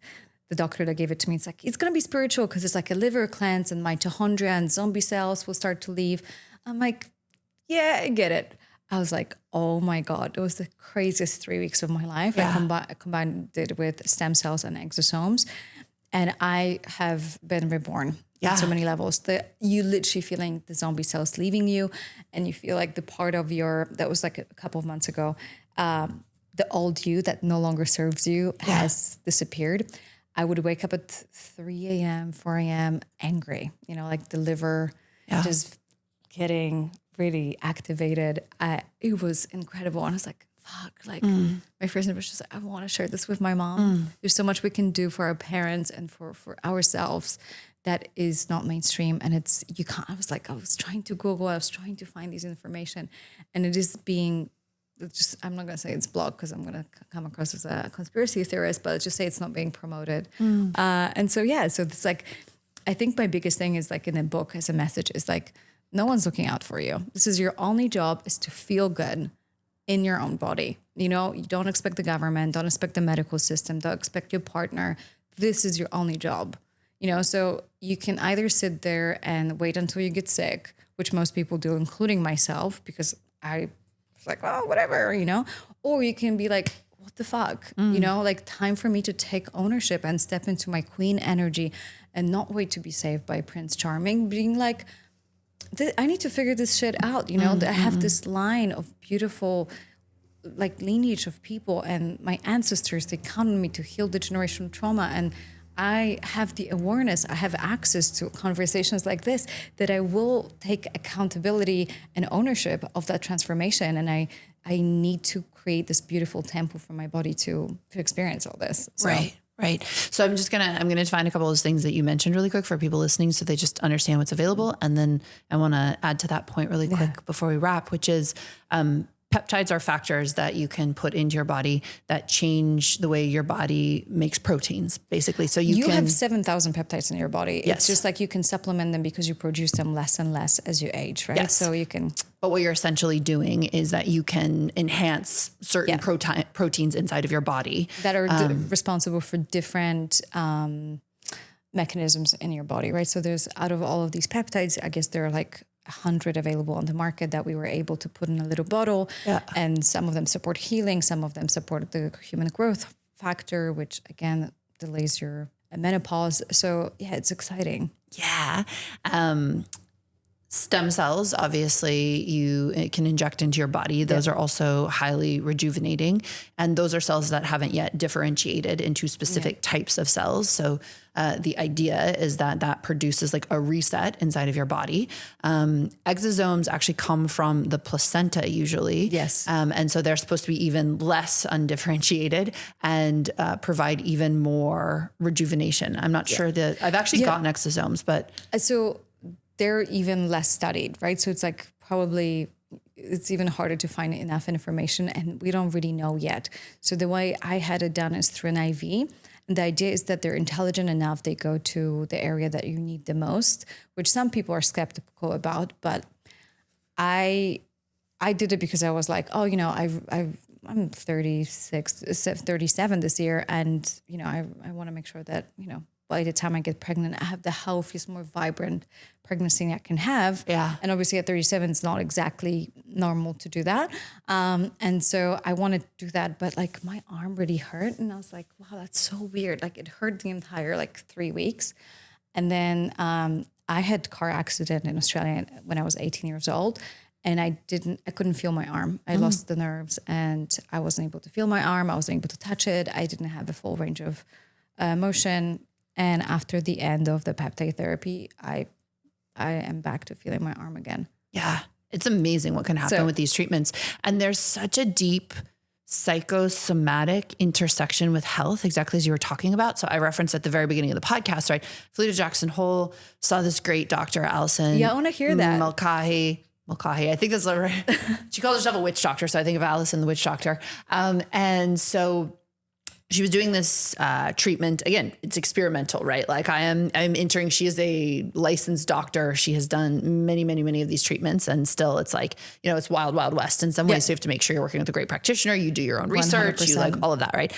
the doctor that gave it to me, it's like, it's going to be spiritual because it's like a liver cleanse and mitochondria and zombie cells will start to leave. I'm like, yeah, I get it. I was like, oh my God, it was the craziest 3 weeks of my life. Yeah. I combined it with stem cells and exosomes, and I have been reborn on so many levels. You literally feeling the zombie cells leaving you, and you feel like the part of that was like a couple of months ago, the old you that no longer serves you has disappeared. I would wake up at 3 a.m., 4 a.m. angry, you know, like the liver just getting really activated. It was incredible. And I was like, fuck, like my first impression was like, I want to share this with my mom. There's so much we can do for our parents and for ourselves that is not mainstream. And I was trying to Google, I was trying to find this information, and it is being I'm not going to say it's blocked because I'm going to come across as a conspiracy theorist, but let's just say it's not being promoted. And so it's like, I think my biggest thing is like in the book as a message is like, no one's looking out for you. This is your only job, is to feel good in your own body. You know, you don't expect the government, don't expect the medical system, don't expect your partner. This is your only job, you know? So you can either sit there and wait until you get sick, which most people do, including myself, because I like, oh, whatever, you know, or you can be like, what the fuck, you know, like time for me to take ownership and step into my queen energy and not wait to be saved by Prince Charming, being like, I need to figure this shit out. You know, I have this line of beautiful, like lineage of people, and my ancestors, they count on me to heal the generational trauma. And I have the awareness, I have access to conversations like this, that I will take accountability and ownership of that transformation. And I need to create this beautiful temple for my body to experience all this. So. Right. So I'm going to define a couple of those things that you mentioned really quick for people listening, so they just understand what's available. And then I want to add to that point really quick before we wrap, which is, peptides are factors that you can put into your body that change the way your body makes proteins, basically. So you have 7,000 peptides in your body. Yes. It's just like you can supplement them because you produce them less and less as you age, right? Yes. So you can. But what you're essentially doing is that you can enhance certain proteins inside of your body that are responsible for different mechanisms in your body, right? So there's, out of all of these peptides, I guess there are like 100 available on the market that we were able to put in a little bottle. And some of them support healing. Some of them support the human growth factor, which again, delays your menopause. So it's exciting. Yeah. Stem cells, obviously, you can inject into your body. Those are also highly rejuvenating. And those are cells that haven't yet differentiated into specific types of cells. So the idea is that produces like a reset inside of your body. Exosomes actually come from the placenta usually. Yes. And so they're supposed to be even less undifferentiated and provide even more rejuvenation. I'm not sure that I've actually gotten exosomes, but... So they're even less studied, right? So it's like probably it's even harder to find enough information, and we don't really know yet. So the way I had it done is through an IV. And the idea is that they're intelligent enough, they go to the area that you need the most, which some people are skeptical about, but I did it because I was like, oh, you know, I'm 37 this year. And, you know, I want to make sure that, you know, by the time I get pregnant, I have the healthiest, more vibrant pregnancy I can have. Yeah. And obviously at 37, it's not exactly normal to do that. And so I wanted to do that, but like my arm really hurt. And I was like, wow, that's so weird. Like it hurt the entire like 3 weeks. And then I had a car accident in Australia when I was 18 years old. And I couldn't feel my arm. I lost the nerves and I wasn't able to feel my arm. I wasn't able to touch it. I didn't have the full range of motion. And after the end of the peptide therapy, I am back to feeling my arm again. Yeah. It's amazing what can happen with these treatments. And there's such a deep psychosomatic intersection with health, exactly as you were talking about. So I referenced at the very beginning of the podcast, right? Fleta Jackson Hole saw this great doctor, Allison. Yeah, I want to hear that. Mulcahy. I think that's right. She calls herself a witch doctor. So I think of Allison, the witch doctor. And so she was doing this treatment. Again, it's experimental, right? Like I'm entering, she is a licensed doctor. She has done many, many, many of these treatments. And still it's like, you know, it's wild, wild west in some ways. So you have to make sure you're working with a great practitioner. You do your own research, 100%. you like all of that, right?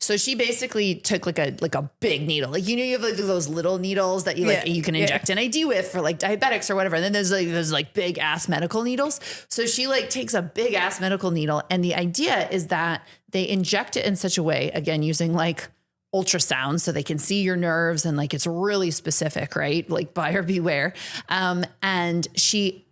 So she basically took like a big needle. Like, you know, you have like those little needles that you like, you can inject an ID with for like diabetics or whatever. And then there's like big ass medical needles. So she like takes a big ass medical needle. And the idea is that they inject it in such a way, again, using like ultrasound so they can see your nerves and like, it's really specific, right? Like buyer beware. And she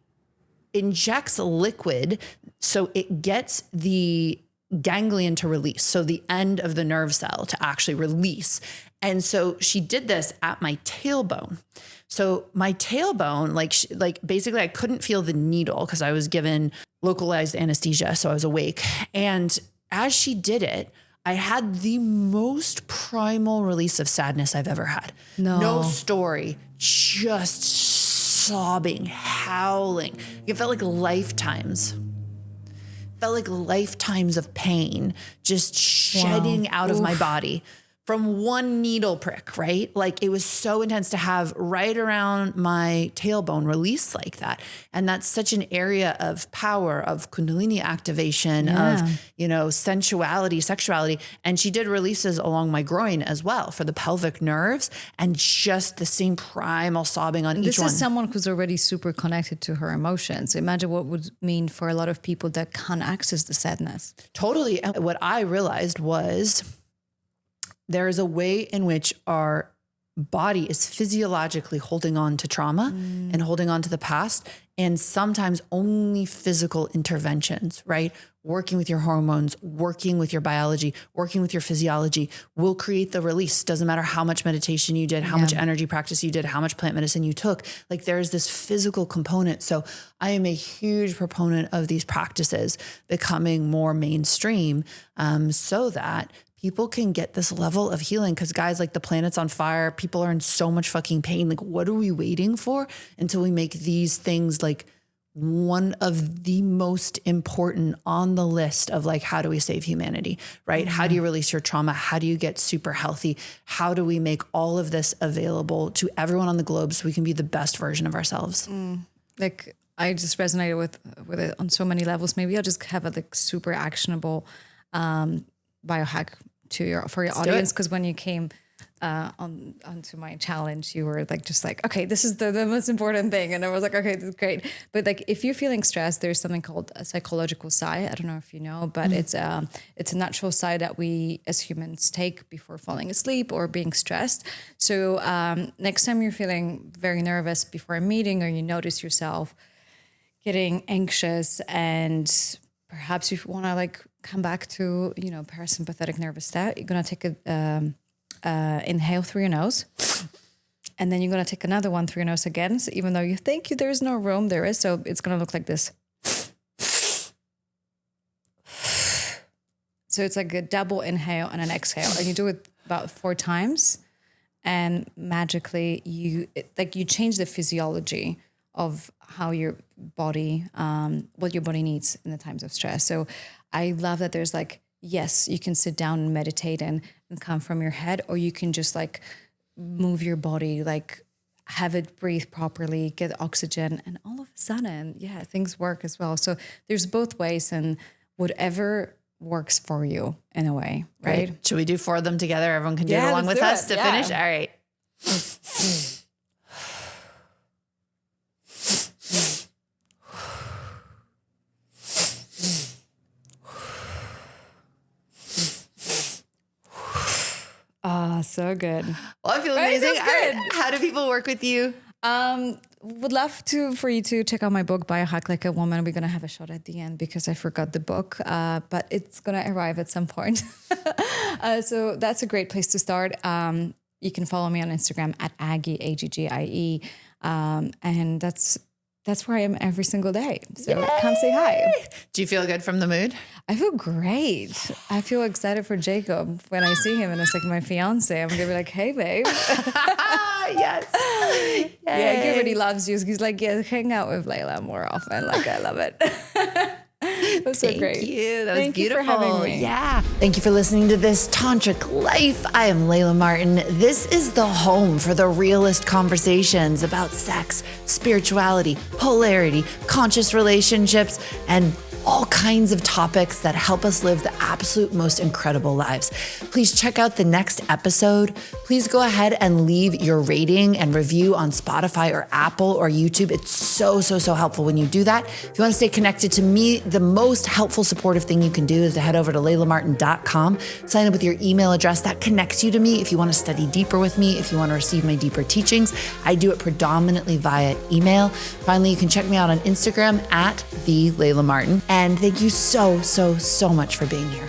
injects liquid so it gets the ganglion to release. So the end of the nerve cell to actually release. And so she did this at my tailbone. So my tailbone, like basically I couldn't feel the needle because I was given localized anesthesia. So I was awake. And as she did it, I had the most primal release of sadness I've ever had. No story, just sobbing, howling. It felt like lifetimes. Of pain just shedding out of my body from one needle prick, right? Like it was so intense to have right around my tailbone release like that. And that's such an area of power, of Kundalini activation, of, you know, sensuality, sexuality. And she did releases along my groin as well for the pelvic nerves and just the same primal sobbing on each one. This is someone who's already super connected to her emotions. Imagine what would mean for a lot of people that can't access the sadness. Totally. And what I realized was there is a way in which our body is physiologically holding on to trauma and holding on to the past. And sometimes only physical interventions, right? Working with your hormones, working with your biology, working with your physiology will create the release. Doesn't matter how much meditation you did, how much energy practice you did, how much plant medicine you took. Like there's this physical component. So I am a huge proponent of these practices becoming more mainstream so that people can get this level of healing. Cause guys, like the planet's on fire. People are in so much fucking pain. Like, what are we waiting for until we make these things like one of the most important on the list of like, how do we save humanity, right? How do you release your trauma? How do you get super healthy? How do we make all of this available to everyone on the globe so we can be the best version of ourselves? Like I just resonated with it on so many levels. Maybe I'll just have a like super actionable biohack for your audience, because when you came onto my challenge, you were like just like, okay, this is the most important thing, and I was like, okay, this is great. But like if you're feeling stressed, there's something called a psychological sigh. I don't know if you know, but it's a natural sigh that we as humans take before falling asleep or being stressed. So next time you're feeling very nervous before a meeting, or you notice yourself getting anxious and perhaps you want to like come back to, you know, parasympathetic nervous state, you're going to take a inhale through your nose, and then you're going to take another one through your nose again. So even though you think there's no room, there is. So it's going to look like this. So it's like a double inhale and an exhale, and you do it about 4 times, and magically you change the physiology of how your body, what your body needs in the times of stress. So I love that there's like, yes, you can sit down and meditate and come from your head, or you can just like move your body like have it breathe properly, get oxygen, and all of a sudden, yeah, things work as well. So there's both ways, and whatever works for you in a way, right? Should we do 4 of them together? Everyone can do it along with us to finish? All right. Oh, so good. Well, I feel amazing. How do people work with you? Would love for you to check out my book, Biohack Like a Woman. We're going to have a shot at the end because I forgot the book, but it's going to arrive at some point. So that's a great place to start. You can follow me on Instagram at Aggie, Aggie. And that's where I am every single day. So come say hi. Do you feel good from the mood? I feel great. I feel excited for Jacob when I see him and it's like my fiance. I'm going to be like, hey, babe. Yes. Yeah, he really loves you. He's like, yeah, hang out with Layla more often. Like, I love it. It was so great. Thank you. That was Thank beautiful. you for having me. Yeah. Thank you for listening to this Tantric Life. I am Layla Martin. This is the home for the realest conversations about sex, spirituality, polarity, conscious relationships, and all kinds of topics that help us live the absolute most incredible lives. Please check out the next episode. Please go ahead and leave your rating and review on Spotify or Apple or YouTube. It's so helpful when you do that. If you want to stay connected to me, the most helpful supportive thing you can do is to head over to laylamartin.com, sign up with your email address. That connects you to me if you want to study deeper with me, if you want to receive my deeper teachings. I do it predominantly via email. Finally, you can check me out on Instagram at @the Layla Martin. And thank you so much for being here.